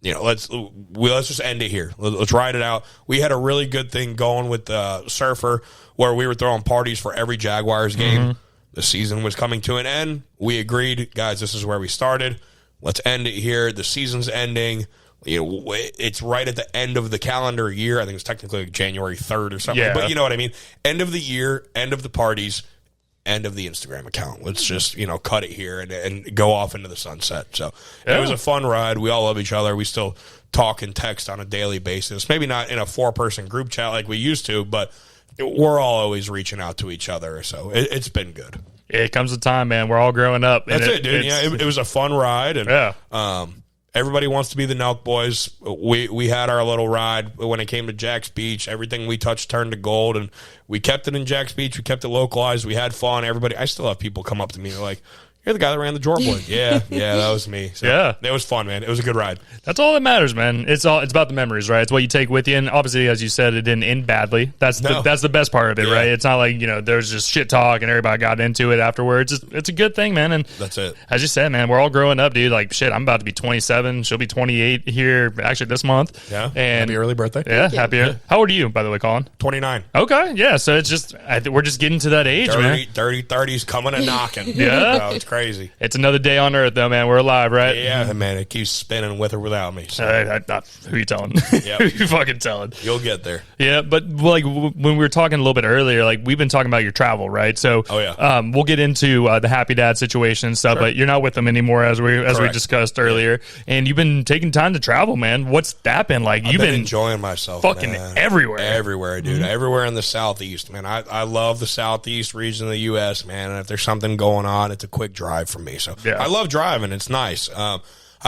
let's just end it here. Let's ride it out. We had a really good thing going with Surfer, where we were throwing parties for every Jaguars game. Mm-hmm. The season was coming to an end. We agreed, guys, this is where we started. Let's end it here. The season's ending. It's right at the end of the calendar year. I think it's technically like January 3rd or something. Yeah. But you know what I mean? End of the year, end of the parties, end of the Instagram account. Let's just, cut it here and go off into the sunset. So It was a fun ride. We all love each other. We still talk and text on a daily basis. Maybe not in a 4-person group chat like we used to, but we're all always reaching out to each other. So it's been good. It comes a time, man. We're all growing up. That's it, dude. Yeah, it was a fun ride. And, everybody wants to be the Nelk Boys. We had our little ride when it came to Jax Beach. Everything we touched turned to gold, and we kept it in Jax Beach. We kept it localized. We had fun. I still have people come up to me and they're like, you're the guy that ran the Jort Boys. Yeah, that was me. So, it was fun, man. It was a good ride. That's all that matters, man. It's about the memories, right? It's what you take with you. And obviously, as you said, it didn't end badly. That's the best part of it, right? It's not like, there's just shit talk and everybody got into it afterwards. It's a good thing, man. And that's it. As you said, man, we're all growing up, dude. Like, shit, I'm about to be 27. She'll be 28 here, actually, this month. Yeah. And happy early birthday. Yeah, happy. How old are you, by the way, Colin? 29. Okay, yeah. So it's just, we're just getting to that age, man. 30's coming and knocking. Yeah. So it's crazy. It's another day on Earth, though, man. We're alive, right? Yeah, man. It keeps spinning with or without me. So. Who you telling? Yep. Who you fucking telling? You'll get there. Yeah, but like when we were talking a little bit earlier, like we've been talking about your travel, right? So, we'll get into the Happy Dad situation and stuff, but you're not with them anymore, as we discussed earlier. And you've been taking time to travel, man. What's that been like? You've been enjoying myself, fucking everywhere, dude. Mm-hmm. Everywhere in the Southeast, man. I love the Southeast region of the U.S., man. And if there's something going on, it's a quick drive for me. So I love driving. It's nice. I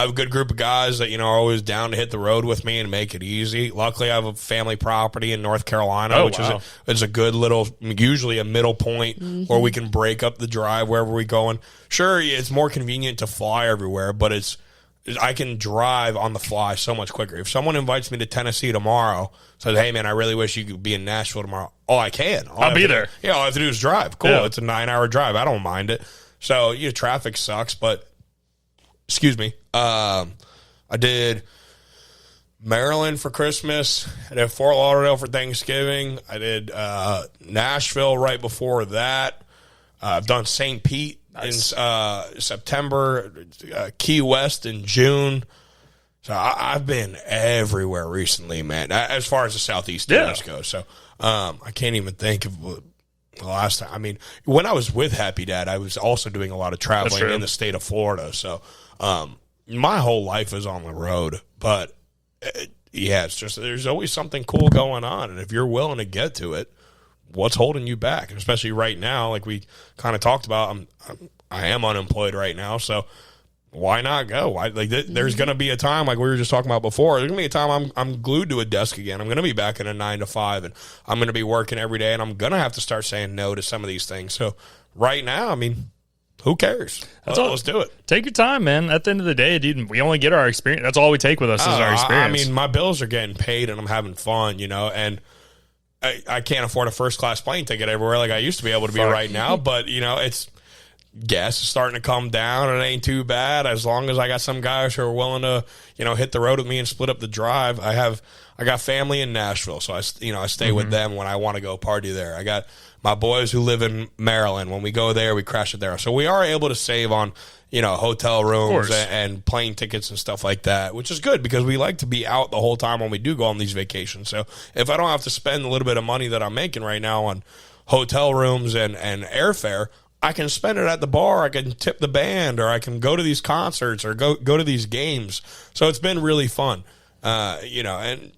have a good group of guys that, are always down to hit the road with me and make it easy. Luckily, I have a family property in North Carolina, which is a good little, usually a middle point where we can break up the drive wherever we're going. Sure, it's more convenient to fly everywhere, but I can drive on the fly so much quicker. If someone invites me to Tennessee tomorrow, says, hey, man, I really wish you could be in Nashville tomorrow. Oh, I can. I'll be there. Yeah, all I have to do is drive. Cool. Yeah. It's a 9-hour drive. I don't mind it. So, traffic sucks, but excuse me. I did Maryland for Christmas. I did Fort Lauderdale for Thanksgiving. I did Nashville right before that. I've done St. Pete in September, Key West in June. So I've been everywhere recently, man, as far as the Southeast US goes. So I can't even think of the last time. I mean, when I was with Happy Dad, I was also doing a lot of traveling in the state of Florida. So my whole life is on the road. But, it's just there's always something cool going on. And if you're willing to get to it, what's holding you back? And especially right now, like we kind of talked about, I am unemployed right now, so why not go? There's going to be a time, like we were just talking about before, there's going to be a time I'm glued to a desk again. I'm going to be back in a 9 to 5, and I'm going to be working every day, and I'm going to have to start saying no to some of these things. So right now, I mean, who cares? Let's do it. Take your time, man. At the end of the day, dude, we only get our experience. That's all we take with us is our experience. I mean, my bills are getting paid, and I'm having fun, and I can't afford a first-class plane ticket everywhere like I used to be able to be right now, but, it's gas is starting to come down, and it ain't too bad as long as I got some guys who are willing to, hit the road with me and split up the drive. I got family in Nashville, so I stay with them when I want to go party there. I got my boys who live in Maryland. When we go there, we crash it there. So we are able to save on, hotel rooms and plane tickets and stuff like that, which is good because we like to be out the whole time when we do go on these vacations. So if I don't have to spend a little bit of money that I'm making right now on hotel rooms and airfare, I can spend it at the bar, I can tip the band, or I can go to these concerts or go to these games. So it's been really fun. And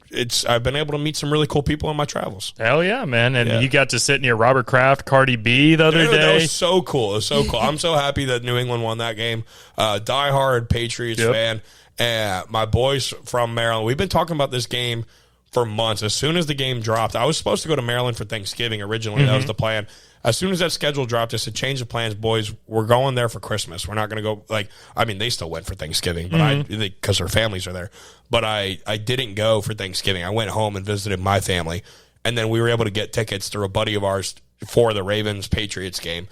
I've been able to meet some really cool people on my travels. Hell yeah, man. And you got to sit near Robert Kraft, Cardi B the other day. That was so cool. It was so cool. I'm so happy that New England won that game. Diehard Patriots fan. And my boys from Maryland, we've been talking about this game for months. As soon as the game dropped, I was supposed to go to Maryland for Thanksgiving originally. That was the plan. As soon as that schedule dropped, I said, change the plans, boys. We're going there for Christmas. We're not going to go, they still went for Thanksgiving, but because their families are there. But I didn't go for Thanksgiving. I went home and visited my family. And then we were able to get tickets through a buddy of ours for the Ravens-Patriots game.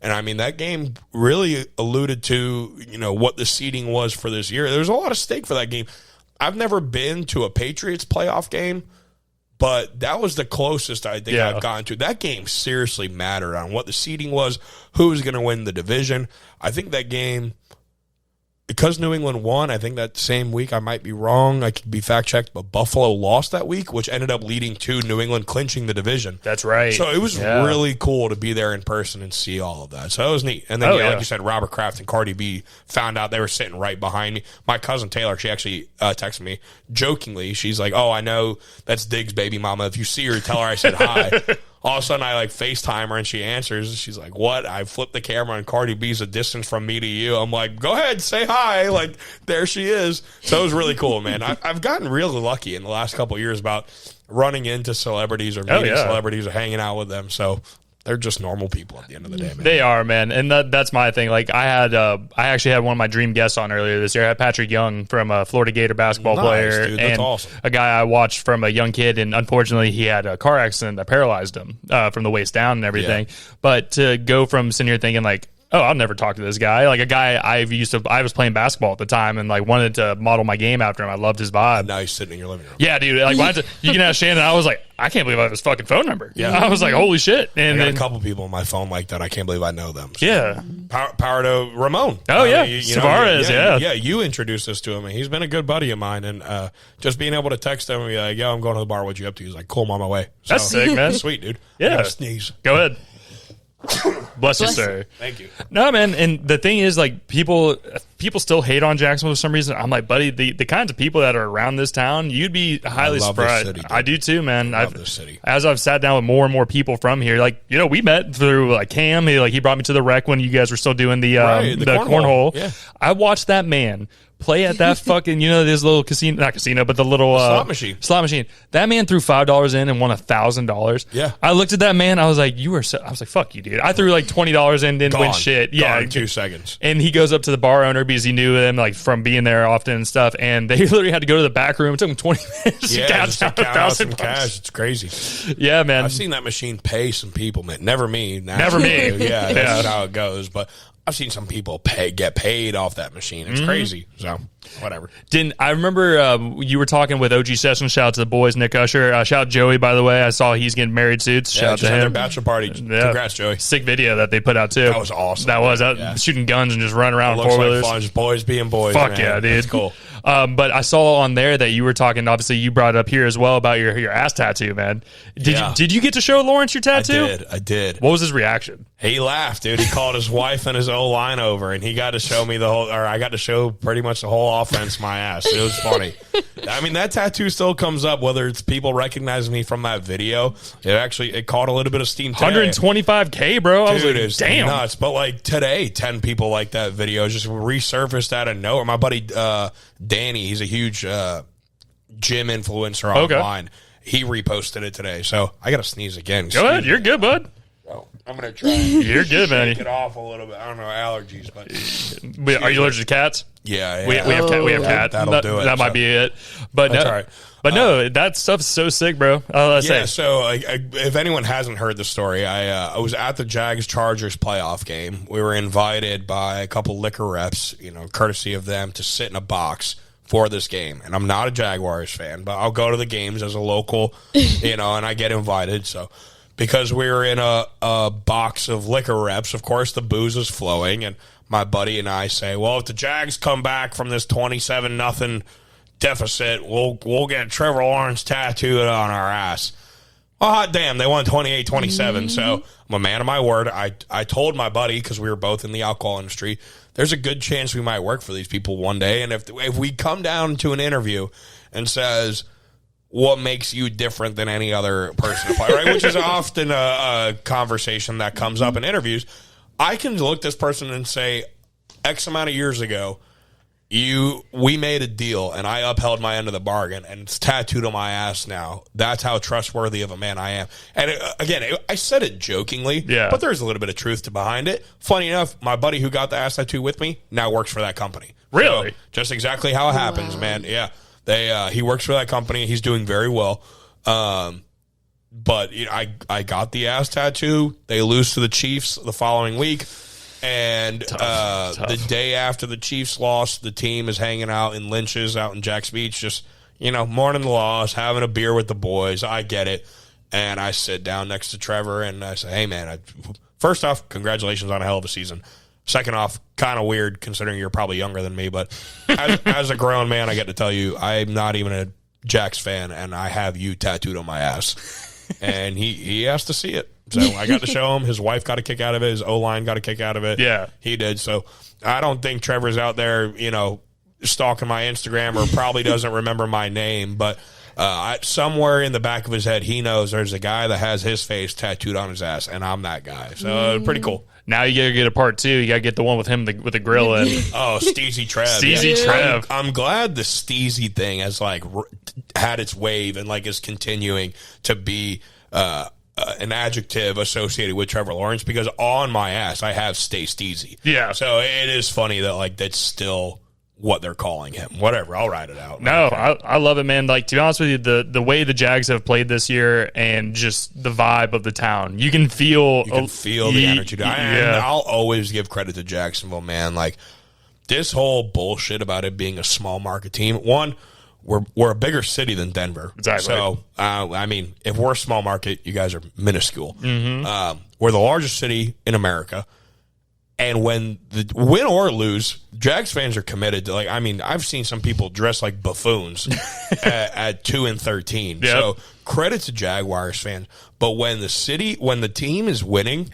And, that game really alluded to, what the seeding was for this year. There's a lot of stake for that game. I've never been to a Patriots playoff game, but that was the closest I think I've gotten to. That game seriously mattered on what the seeding was, who was going to win the division. I think that game, because New England won, I think that same week, I might be wrong, I could be fact-checked, but Buffalo lost that week, which ended up leading to New England clinching the division. That's right. So it was really cool to be there in person and see all of that. So it was neat. And then, like you said, Robert Kraft and Cardi B found out they were sitting right behind me. My cousin Taylor, she actually texted me jokingly. She's like, oh, I know that's Diggs' baby mama. If you see her, tell her I said hi. All of a sudden, I FaceTime her and she answers. She's like, what? I flipped the camera and Cardi B's a distance from me to you. I'm like, go ahead, say hi. Like, there she is. So it was really cool, man. I've gotten really lucky in the last couple of years about running into celebrities or meeting celebrities or hanging out with them. So they're just normal people at the end of the day, man. They are, man. And that's my thing. Like, I actually had one of my dream guests on earlier this year. I had Patrick Young from a Florida Gator basketball player. Dude, that's awesome. A guy I watched from a young kid, and unfortunately he had a car accident that paralyzed him from the waist down and everything. Yeah. But to go from sitting here thinking like, oh, I'll never talk to this guy. Like a guy I was playing basketball at the time and wanted to model my game after him. I loved his vibe. And now he's sitting in your living room. Yeah, dude. You can ask Shannon. I was like, I can't believe I have his fucking phone number. Yeah. I was like, holy shit. And I got a couple people on my phone like that. I can't believe I know them. So. Yeah. Power to Ramon. Oh, yeah. Tavares, Yeah, you introduced us to him, and he's been a good buddy of mine. And just being able to text him and be like, yo, I'm going to the bar. What you up to? He's like, cool, I'm on my way. So, that's sick, man. Sweet, dude. Yeah. I gotta sneeze. Go ahead. Bless you, sir. Thank you. No, man, and the thing is, like, people still hate on Jacksonville for some reason. I'm like, buddy, the kinds of people that are around this town, you'd be highly surprised. City, I do too, man. I love this city. As I've sat down with more and more people from here, like, we met through Cam. He brought me to the rec when you guys were still doing the cornhole. Yeah. I watched that man play at that fucking, this little not casino, but the little slot machine. Slot machine. That man threw $5 in and won $1,000. Yeah. I looked at that man. I was like, I was like, fuck you, dude. I threw $20 in, didn't win shit. Yeah. In 2 seconds. And he goes up to the bar owner because he knew him from being there often and stuff. And they literally had to go to the back room. It took him 20 minutes to count out some cash. It's crazy. Yeah, man. I've seen that machine pay some people, man. Never me. Never me. Yeah, that's how it goes. But I've seen some people get paid off that machine. It's crazy. So, whatever. I remember you were talking with OG Sessions. Shout out to the boys, Nick Usher. Shout out Joey, by the way. I saw he's getting married soon. Shout out to him. Their bachelor party. Yeah. Congrats, Joey. Sick video that they put out, too. That was awesome. That was shooting guns and just running around in four-wheelers. Like fun, just boys being boys. Fuck man. yeah, dude. That's cool. But I saw on there that you were talking, obviously you brought it up here as well, about your ass tattoo, man. Did you get to show Lawrence your tattoo? I did. What was his reaction? He laughed, dude. He called his wife and his O-line over, and he got to show me I got to show pretty much the whole offense my ass. It was funny. I mean, that tattoo still comes up, whether it's people recognizing me from that video. It caught a little bit of steam today. 125K, bro. I was Dude, like, it's damn. nuts. But like today, 10 people like that video just resurfaced out of nowhere. My buddy Danny, he's a huge gym influencer online. He reposted it today. So I got to sneeze again. Go ahead. You're good, bud. I'm going to try. You're good, man. Take it off a little bit. I don't know, allergies, but are you allergic to cats? Yeah. We have cats. That'll do it. That might be it. But that's no, all right. But no, that stuff's so sick, bro. So if anyone hasn't heard the story, I was at the Jags-Chargers playoff game. We were invited by a couple liquor reps, courtesy of them, to sit in a box for this game. And I'm not a Jaguars fan, but I'll go to the games as a local, and I get invited. So because we were in a box of liquor reps, of course the booze is flowing, and my buddy and I say, well, if the Jags come back from this 27-0 deficit, we'll get Trevor Lawrence tattooed on our ass. Oh, hot damn, they won 28-27. So I'm a man of my word. I told my buddy, because we were both in the alcohol industry, there's a good chance we might work for these people one day. And if we come down to an interview and says, what makes you different than any other person to play, right? Which is often a conversation that comes up in interviews. I can look this person and say, X amount of years ago, we made a deal, and I upheld my end of the bargain, and it's tattooed on my ass now. That's how trustworthy of a man I am. And I said it jokingly, but there's a little bit of truth behind it. Funny enough, my buddy who got the ass tattoo with me now works for that company. Really? So, just exactly how it happens, man. Yeah. He works for that company. He's doing very well. But I got the ass tattoo. They lose to the Chiefs the following week. And tough. The day after the Chiefs lost, the team is hanging out in Lynch's out in Jax Beach, just, mourning the loss, having a beer with the boys. I get it. And I sit down next to Trevor and I say, hey, man, first off, congratulations on a hell of a season. Second off, kind of weird considering you're probably younger than me, but as a grown man, I get to tell you, I'm not even a Jax fan, and I have you tattooed on my ass. And he has to see it. So I got to show him. His wife got a kick out of it. His O-line got a kick out of it. Yeah. He did. So I don't think Trevor's out there, stalking my Instagram or probably doesn't remember my name, but somewhere in the back of his head, he knows there's a guy that has his face tattooed on his ass, and I'm that guy. So pretty cool. Now you gotta get a part 2. You gotta get the one with him with the grill in. Oh, Steezy Trev. Steezy Trev. I'm glad the Steezy thing has had its wave and is continuing to be an adjective associated with Trevor Lawrence, because on my ass I have Stay Steezy. Yeah. So it is funny that that's still what they're calling him. Whatever, I'll write it out. No, I love it, man. To be honest with you, the way the Jags have played this year and just the vibe of the town, you can feel the energy. And I'll always give credit to Jacksonville, man. This whole bullshit about it being a small market team. One, we're a bigger city than Denver. Exactly. So, if we're a small market, you guys are minuscule. Mm-hmm. We're the largest city in America. And when win or lose, Jags fans are committed to I've seen some people dress like buffoons at 2-13. Yep. So credit to Jaguars fans. But when the team is winning,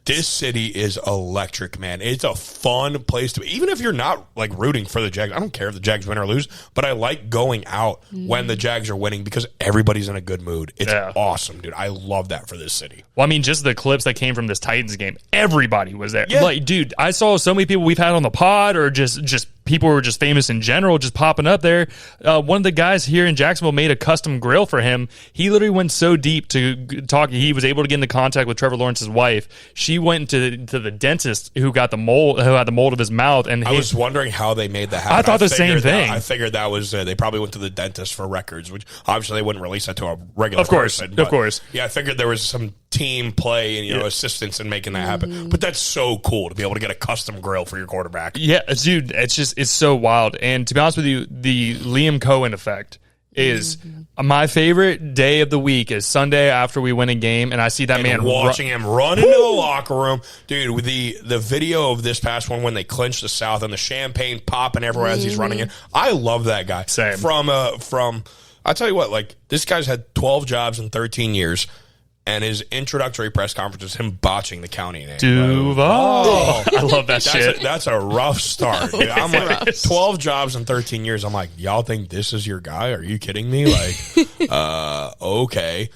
this city is electric, man. It's a fun place to be. Even if you're not rooting for the Jags, I don't care if the Jags win or lose, but I like going out when the Jags are winning because everybody's in a good mood. It's awesome, dude. I love that for this city. Well, just the clips that came from this Titans game, everybody was there. Yeah. Dude, I saw so many people we've had on the pod, or just people who were just famous in general, just popping up there. One of the guys here in Jacksonville made a custom grill for him. He literally went so deep to talk. He was able to get into contact with Trevor Lawrence's wife. She went to the dentist who had the mold of his mouth. And I was wondering how they made that happen. I thought the same thing. I figured that was they probably went to the dentist for records, which obviously they wouldn't release that to a regular person. Of course. Yeah, I figured there was some team play and assistance in making that happen. But that's so cool to be able to get a custom grill for your quarterback. Yeah, dude, it's so wild. And to be honest with you, the Liam Cohen effect is my favorite day of the week is Sunday after we win a game, and I see that man watching him run into the locker room, dude. With the video of this past one when they clinched the South and the champagne popping everywhere as he's running in, I love that guy. Same. From I tell you what, like this guy's had 12 jobs in 13 years. And his introductory press conference is him botching the county name. Duval. I love that shit. That's a rough start. Dude. I'm like 12 jobs in 13 years. I'm like, y'all think this is your guy? Are you kidding me? Like, okay.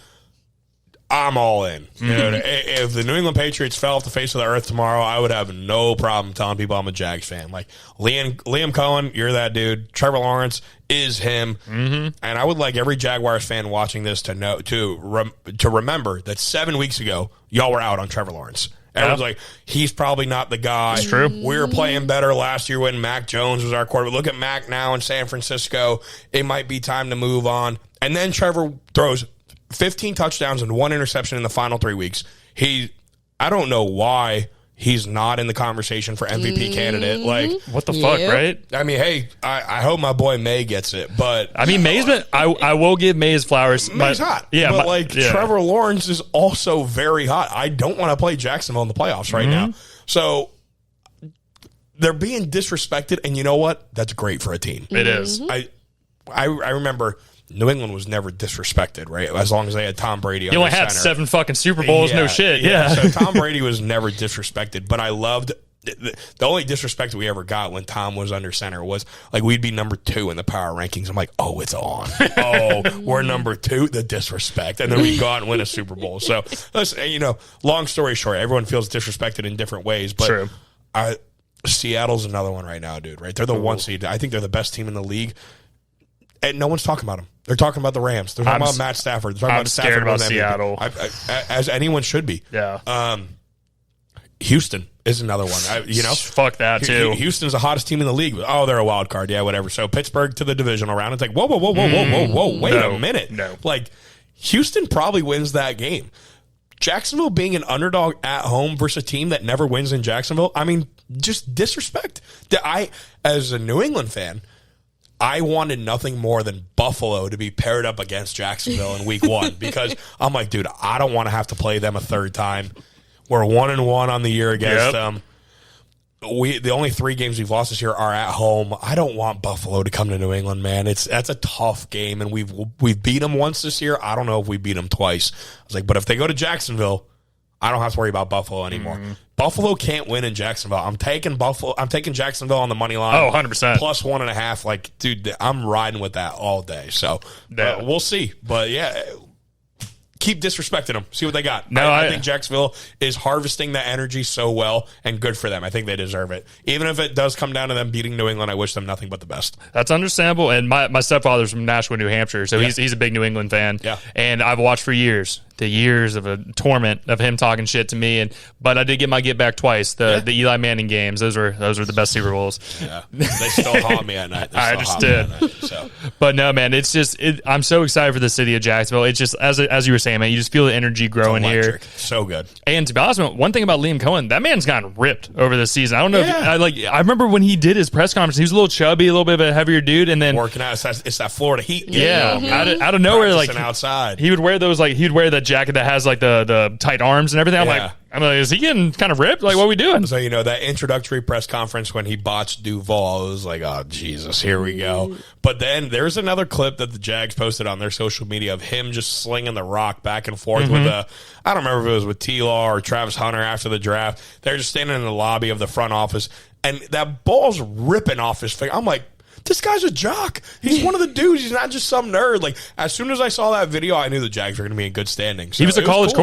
I'm all in. Dude, if the New England Patriots fell off the face of the earth tomorrow, I would have no problem telling people I'm a Jags fan. Like Liam Cohen, you're that dude. Trevor Lawrence is him. And I would like every Jaguars fan watching this to know to remember that 7 weeks ago y'all were out on Trevor Lawrence. Everyone's like, he's probably not the guy. It's true. We were playing better last year when Mac Jones was our quarterback. Look at Mac now in San Francisco. It might be time to move on. And then Trevor throws 15 touchdowns and 1 interception in the final 3 weeks. I don't know why he's not in the conversation for MVP candidate. Like, what the fuck, right? I mean, hey, I hope my boy May gets it, but I mean, May's been. I will give May his flowers. May's hot, but Trevor Lawrence is also very hot. I don't want to play Jacksonville in the playoffs right now, so they're being disrespected, and you know what? That's great for a team. It is. I remember. New England was never disrespected, right? As long as they had Tom Brady. He only had 7 fucking Super Bowls, no shit. Yeah. So Tom Brady was never disrespected, but I loved the only disrespect we ever got when Tom was under center was like we'd be number 2 in the power rankings. I'm like, oh, it's on. Oh, we're number 2. The disrespect, and then we go out and win a Super Bowl. So, listen, long story short, everyone feels disrespected in different ways, but true. Seattle's another one right now, dude. Right? They're the 1 seed. I think they're the best team in the league. And no one's talking about them. They're talking about the Rams. They're talking about Matt Stafford. They're talking I'm scared about Seattle. As anyone should be. Yeah. Houston is another one. Fuck that too. Houston's the hottest team in the league. Oh, they're a wild card. Yeah, whatever. So Pittsburgh to the divisional round. It's like, whoa. Wait a minute. No. Like, Houston probably wins that game. Jacksonville being an underdog at home versus a team that never wins in Jacksonville. I mean, just disrespect. As a New England fan, I wanted nothing more than Buffalo to be paired up against Jacksonville in week 1 because I'm like, dude, I don't want to have to play them a third time. We're 1-1 on the year against them. The only 3 games we've lost this year are at home. I don't want Buffalo to come to New England, man. That's a tough game, and we've beat them once this year. I don't know if we beat them twice. I was like, but if they go to Jacksonville, I don't have to worry about Buffalo anymore. Buffalo can't win in Jacksonville. I'm taking Jacksonville on the money line. Oh, 100%. Plus 1.5. Like, dude, I'm riding with that all day. So we'll see. But yeah, keep disrespecting them. See what they got. No, I think Jacksonville is harvesting that energy so well, and good for them. I think they deserve it. Even if it does come down to them beating New England, I wish them nothing but the best. That's understandable. And my stepfather's from Nashua, New Hampshire, so he's a big New England fan. Yeah. And I've watched for years the years of a torment of him talking shit to me, but I did get my get back twice. The Eli Manning games, those were the best Super Bowls. Yeah, they still haunt me at night. I just did. But no, man, it's just I'm so excited for the city of Jacksonville. It's just as you were saying, man, you just feel the energy growing here. So good. And to be honest, one thing about Liam Cohen, that man's gotten ripped over the season. I don't know. I remember when he did his press conference, he was a little chubby, a little bit of a heavier dude, and then working out. It's that Florida heat. Yeah, out of nowhere, like outside, he would wear those he'd wear the jacket that has the tight arms and everything. I'm like, is he getting kind of ripped? Like, what are we doing? So, that introductory press conference when he botched Duval, I was like, oh, Jesus, here we go. But then there's another clip that the Jags posted on their social media of him just slinging the rock back and forth with I don't remember if it was with T-Law or Travis Hunter after the draft. They're just standing in the lobby of the front office, and that ball's ripping off his finger. I'm like, this guy's a jock. He's one of the dudes. He's not just some nerd. Like, as soon as I saw that video, I knew the Jags were going to be in good standing. So he was a college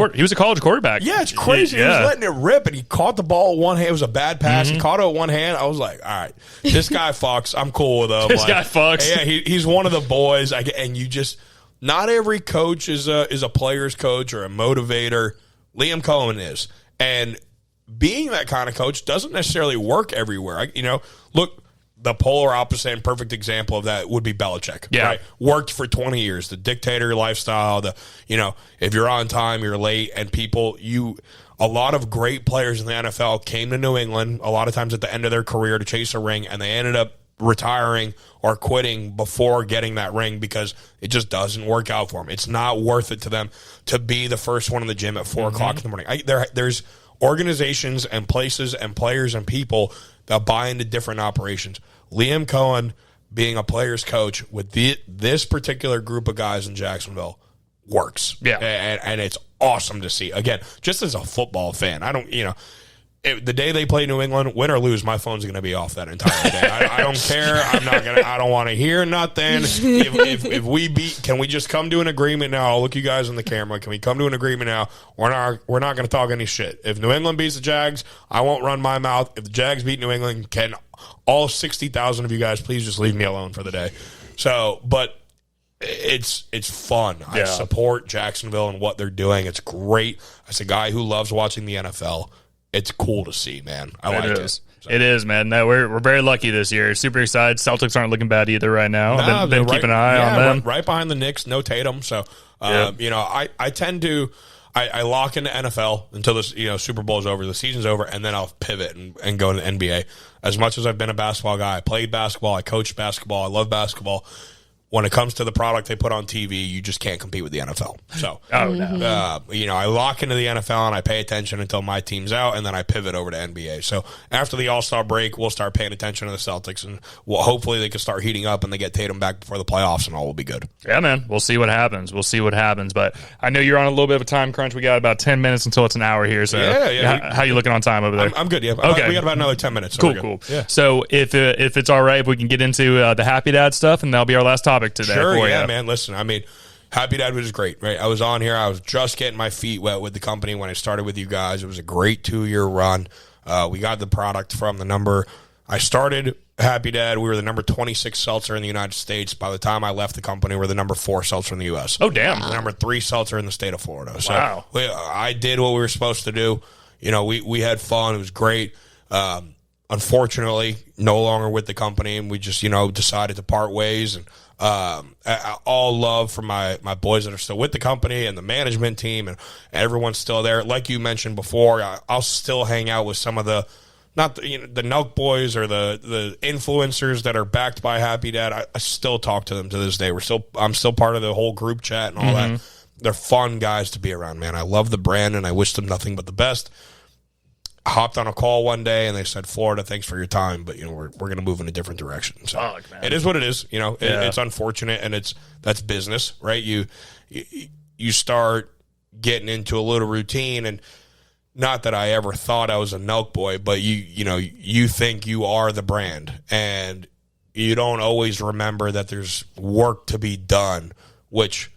quarterback. Yeah, it's crazy. He was letting it rip, and he caught the ball with one hand. It was a bad pass. He caught it with one hand. I was like, all right, this guy fucks. I'm cool with him. This guy fucks. Yeah, he's one of the boys. And you just, not every coach is a player's coach or a motivator. Liam Cohen is. And being that kind of coach doesn't necessarily work everywhere. Look, the polar opposite and perfect example of that would be Belichick. Yeah. Right? Worked for 20 years. The dictator lifestyle, if you're on time, you're late, and a lot of great players in the NFL came to New England a lot of times at the end of their career to chase a ring, and they ended up retiring or quitting before getting that ring because it just doesn't work out for them. It's not worth it to them to be the first one in the gym at 4 o'clock in the morning. There's organizations and places and players and people that buy into different operations. Liam Cohen being a player's coach with this particular group of guys in Jacksonville works. Yeah. And it's awesome to see. Again, just as a football fan, I don't, the day they play New England, win or lose, my phone's going to be off that entire day. I don't care. I don't want to hear nothing. If we beat, can we just come to an agreement now? I'll look you guys in the camera. Can we come to an agreement now? We're not going to talk any shit. If New England beats the Jags, I won't run my mouth. If the Jags beat New England, can all 60,000 of you guys please just leave me alone for the day? So, but it's fun. Yeah. I support Jacksonville and what they're doing. It's great. As a guy who loves watching the NFL, it's cool to see, man. I like it. So. It is, man. No, we're very lucky this year. Super excited. Celtics aren't looking bad either right now. I've been keeping an eye on them. Right behind the Knicks, no Tatum. So, I tend to I lock into NFL until this Super Bowl is over, the season's over, and then I'll pivot and go into NBA. As much as I've been a basketball guy, I played basketball, I coached basketball, I love basketball. When it comes to the product they put on TV, you just can't compete with the NFL. So, I lock into the NFL and I pay attention until my team's out, and then I pivot over to NBA. So after the All-Star break, we'll start paying attention to the Celtics, and hopefully they can start heating up and they get Tatum back before the playoffs, and all will be good. Yeah, man. We'll see what happens. But I know you're on a little bit of a time crunch. We got about 10 minutes until it's an hour here. So how you looking on time over there? I'm good. Yeah. Okay. We got about another 10 minutes. So cool. Yeah. So if it's all right, if we can get into the Happy Dad stuff, and that'll be our last topic today. Sure, yeah, man. Listen, Happy Dad was great, right? I was on here. I was just getting my feet wet with the company when I started with you guys. It was a great 2-year run. We got the product from the number. I started Happy Dad. We were the number 26 seltzer in the United States. By the time I left the company, we were the number 4 seltzer in the U.S. Oh, damn. The number 3 seltzer in the state of Florida. So wow. I did what we were supposed to do. We had fun. It was great. Unfortunately, no longer with the company, and we just, decided to part ways. And all love for my boys that are still with the company and the management team, and everyone's still there. Like you mentioned before, I'll still hang out with some of the, not the Nelk boys or the influencers that are backed by Happy Dad. I still talk to them to this day. I'm still part of the whole group chat and all that. They're fun guys to be around, man. I love the brand, and I wish them nothing but the best. I hopped on a call one day, and they said, Florida, thanks for your time, but we're going to move in a different direction. So it is what it is. It's unfortunate, and that's business, right? You start getting into a little routine, and not that I ever thought I was a Nelk boy, but you think you are the brand, and you don't always remember that there's work to be done, which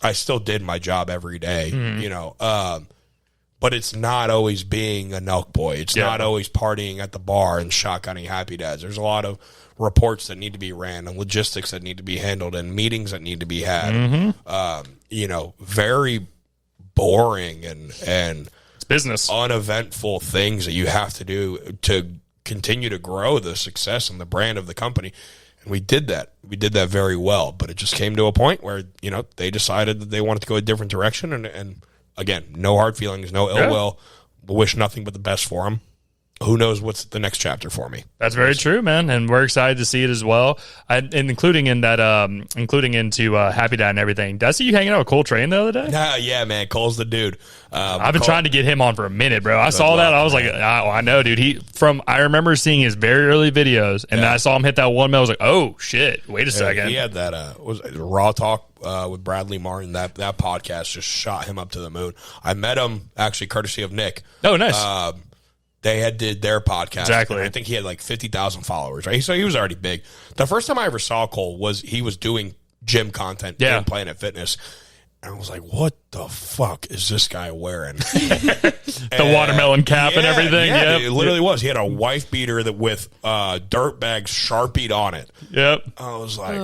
I still did my job every day, but it's not always being a Nelk boy. It's not always partying at the bar and shotgunning Happy Dads. There's a lot of reports that need to be ran and logistics that need to be handled and meetings that need to be had. Very boring and it's business, uneventful things that you have to do to continue to grow the success and the brand of the company. And we did that. We did that very well. But it just came to a point where, they decided that they wanted to go a different direction, and again, no hard feelings, no ill will. Wish nothing but the best for them. Who knows what's the next chapter for me? That's very true, man, and we're excited to see it as well. And including into Happy Dad and everything. Did I see you hanging out with Cole Train the other day? Yeah, man, Cole's the dude. I've been trying to get him on for a minute, bro. I saw that. I was like, I know, dude. I remember seeing his very early videos, and then I saw him hit that 1 mil. I was like, oh shit! Wait a second. He had that was Raw Talk with Bradley Martin. That podcast just shot him up to the moon. I met him actually courtesy of Nick. Oh, nice. They did their podcast. Exactly. I think he had like 50,000 followers, right? So he was already big. The first time I ever saw Cole was he was doing gym content and Planet Fitness. And I was like, what the fuck is this guy wearing? The watermelon cap and everything. Yeah, it literally was. He had a wife beater that with dirt bags Sharpied on it. Yep. I was like,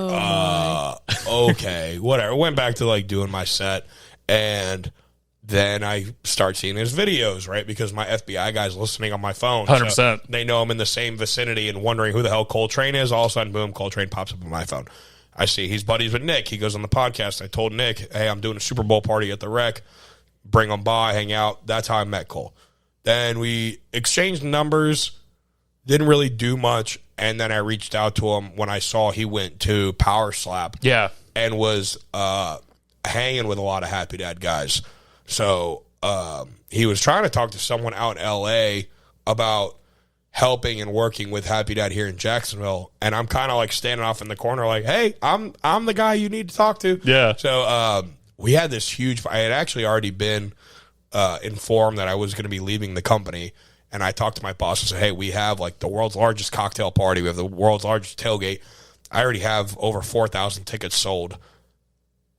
okay, whatever. Went back to like doing my set, and then I start seeing his videos, right? Because my FBI guy's listening on my phone. 100%. So they know I'm in the same vicinity and wondering who the hell Coltrane is. All of a sudden, boom, Coltrane pops up on my phone. I see he's buddies with Nick. He goes on the podcast. I told Nick, hey, I'm doing a Super Bowl party at the Rec. Bring him by, hang out. That's how I met Cole. Then we exchanged numbers didn't really do much. And then I reached out to him when I saw he went to Power Slap. Yeah. And was hanging with a lot of Happy Dad guys. So he was trying to talk to someone out in L.A. about helping and working with Happy Dad here in Jacksonville. And I'm kind of like standing off in the corner like, hey, I'm the guy you need to talk to. Yeah. So we had this huge – I had actually already been informed that I was going to be leaving the company. And I talked to my boss and said, hey, we have like the world's largest cocktail party. We have the world's largest tailgate. I already have over 4,000 tickets sold.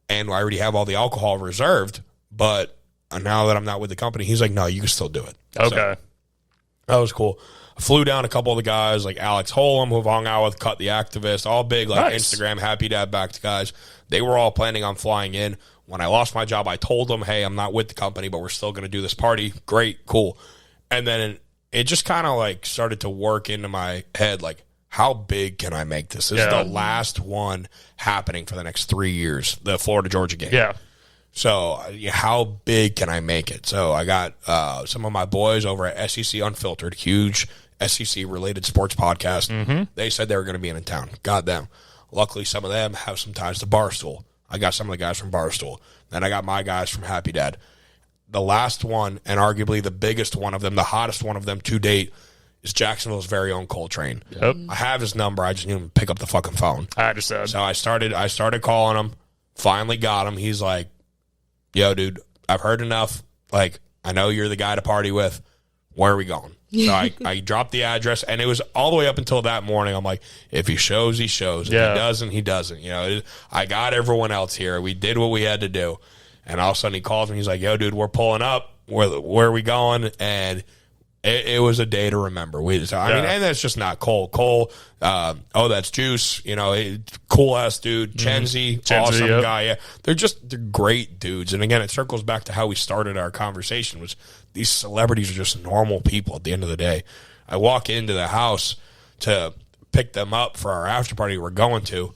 And I already have all the alcohol reserved. But now that I'm not with the company, he's like, no, you can still do it. Okay. So, that was cool. I flew down a couple of the guys like Alex Holm, who I've hung out with, Cut the Activist, all big like nice. Instagram Happy Dad backed guys. They were all planning on flying in. When I lost my job, I told them, hey, I'm not with the company, but we're still going to do this party. Great, cool. And then it just kind of like started to work into my head, like, how big can I make this? This is the last one happening for the next 3 years, the Florida-Georgia game. Yeah. So how big can I make it? So I got some of my boys over at SEC Unfiltered, huge SEC-related sports podcast. Mm-hmm. They said they were going to be in town. Got them. Luckily, some of them have some ties to Barstool. I got some of the guys from Barstool. Then I got my guys from Happy Dad. The last one, and arguably the biggest one of them, the hottest one of them to date, is Jacksonville's very own Coltrane. Yep. I have his number. I just need him to pick up the fucking phone. I understand. So I started calling him. Finally got him. He's like, yo, dude, I've heard enough. Like, I know you're the guy to party with. Where are we going? So I dropped the address, and it was all the way up until that morning. I'm like, if he shows, he shows. If he doesn't, he doesn't. You know, I got everyone else here. We did what we had to do. And all of a sudden he calls me. He's like, yo, dude, we're pulling up. Where are we going? And it was a day to remember. I mean, and that's just not Cole. Cole, that's Juice. You know, cool-ass dude. Chenzi, awesome guy. Yeah, they're great dudes. And again, it circles back to how we started our conversation, was these celebrities are just normal people at the end of the day. I walk into the house to pick them up for our after party we're going to.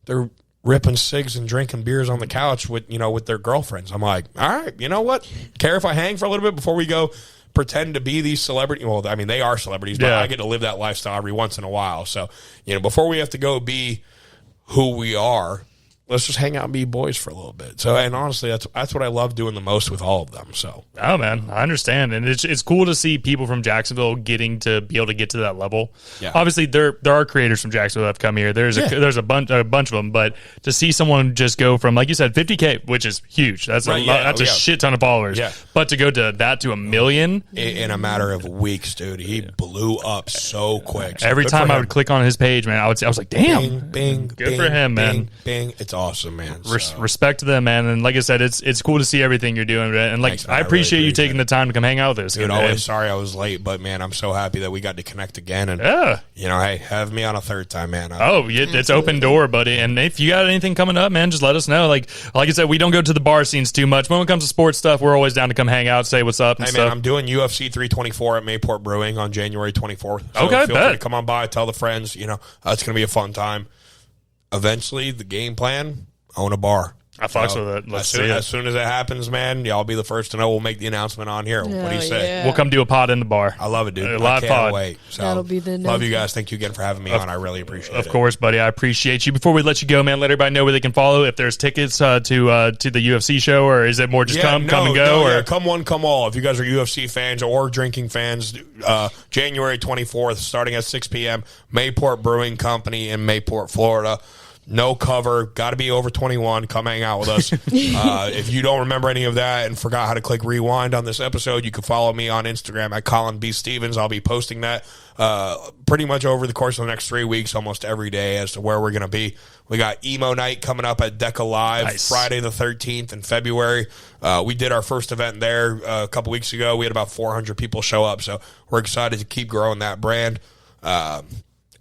They're ripping cigs and drinking beers on the couch with their girlfriends. I'm like, all right, you know what? Care if I hang for a little bit before we go pretend to be these celebrities? Well, I mean, they are celebrities, but I get to live that lifestyle every once in a while. So, before we have to go be who we are, let's just hang out and be boys for a little bit. So, and honestly, that's what I love doing the most with all of them. So, oh man, I understand, and it's cool to see people from Jacksonville getting to be able to get to that level. Yeah. Obviously, there are creators from Jacksonville that have come here. There's a bunch of them, but to see someone just go from, like you said, 50K, which is huge. That's a shit ton of followers. Yeah. But to go to that to 1 million in a matter of weeks, dude, he blew up so quick. So every time I would click on his page, man, I was like, damn, bing, bing, good bing, for him, bing, man. Bing, it's awesome, man. Respect to them, man. And like I said, it's cool to see everything you're doing. And like, thanks, I appreciate you taking the time to come hang out with us. Dude, always sorry I was late, but man, I'm so happy that we got to connect again. And hey, have me on a third time, man. It's open door, buddy. And if you got anything coming up, man, just let us know. Like I said, we don't go to the bar scenes too much. When it comes to sports stuff, we're always down to come hang out, say what's up. And man, I'm doing UFC 324 at Mayport Brewing on January 24th. So okay, feel free to come on by, tell the friends. It's going to be a fun time. Eventually, the game plan: own a bar. I fucks with it. As soon as it happens, man, y'all be the first to know. We'll make the announcement on here. What do you say? Yeah. We'll come do a pod in the bar. I love it, dude. Live pod. Wait. So, that'll be the love you guys. Thank you again for having me on. I really appreciate it. Of course, buddy. I appreciate you. Before we let you go, man, let everybody know where they can follow. If there's tickets to the UFC show, or is it more just come and go? Or come one, come all. If you guys are UFC fans or drinking fans, January 24th, starting at 6 p.m., Mayport Brewing Company in Mayport, Florida. No cover. Got to be over 21. Come hang out with us. If you don't remember any of that and forgot how to click rewind on this episode, you can follow me on Instagram at Collin B. Stephens. I'll be posting that pretty much over the course of the next 3 weeks, almost every day, as to where we're going to be. We got Emo Night coming up at Deca Live, Friday the 13th in February. We did our first event there a couple weeks ago. We had about 400 people show up, so we're excited to keep growing that brand.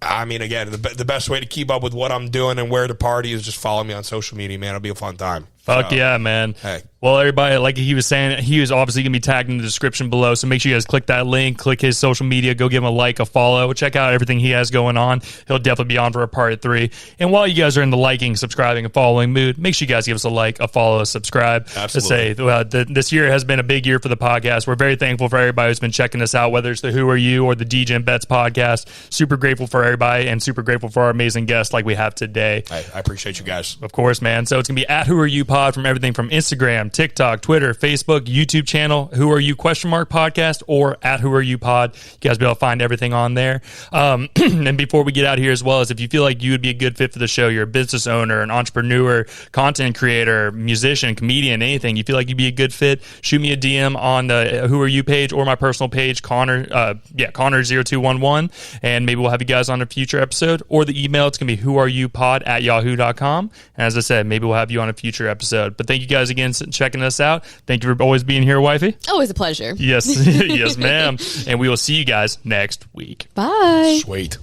I mean, again, the best way to keep up with what I'm doing and where to party is just follow me on social media, man. It'll be a fun time. Fuck yeah, man. Hey. Well, everybody, like he was saying, he is obviously going to be tagged in the description below. So make sure you guys click that link, click his social media, go give him a like, a follow, check out everything he has going on. He'll definitely be on for a part 3. And while you guys are in the liking, subscribing, and following mood, make sure you guys give us a like, a follow, a subscribe. Absolutely. To say this year has been a big year for the podcast. We're very thankful for everybody who's been checking us out, whether it's the Who Are You or the DJ and Bets podcast. Super grateful for everybody and super grateful for our amazing guests like we have today. I appreciate you guys. Of course, man. So it's going to be at Who Are You Pod from everything from Instagram, TikTok, Twitter, Facebook, YouTube channel, Who Are You podcast, or at Who Are You Pod. You guys be able to find everything on there. And before we get out here as well, as if you feel like you would be a good fit for the show, you're a business owner, an entrepreneur, content creator, musician, comedian, anything, you feel like you'd be a good fit, shoot me a DM on the Who Are You page or my personal page, Connor0211, and maybe we'll have you guys on a future episode, or the email, it's going to be whoareyoupod@yahoo.com. And as I said, maybe we'll have you on a future episode. But thank you guys again for checking us out. Thank you for always being here, wifey. Always a pleasure. Yes, yes, ma'am. And we will see you guys next week. Bye. Sweet.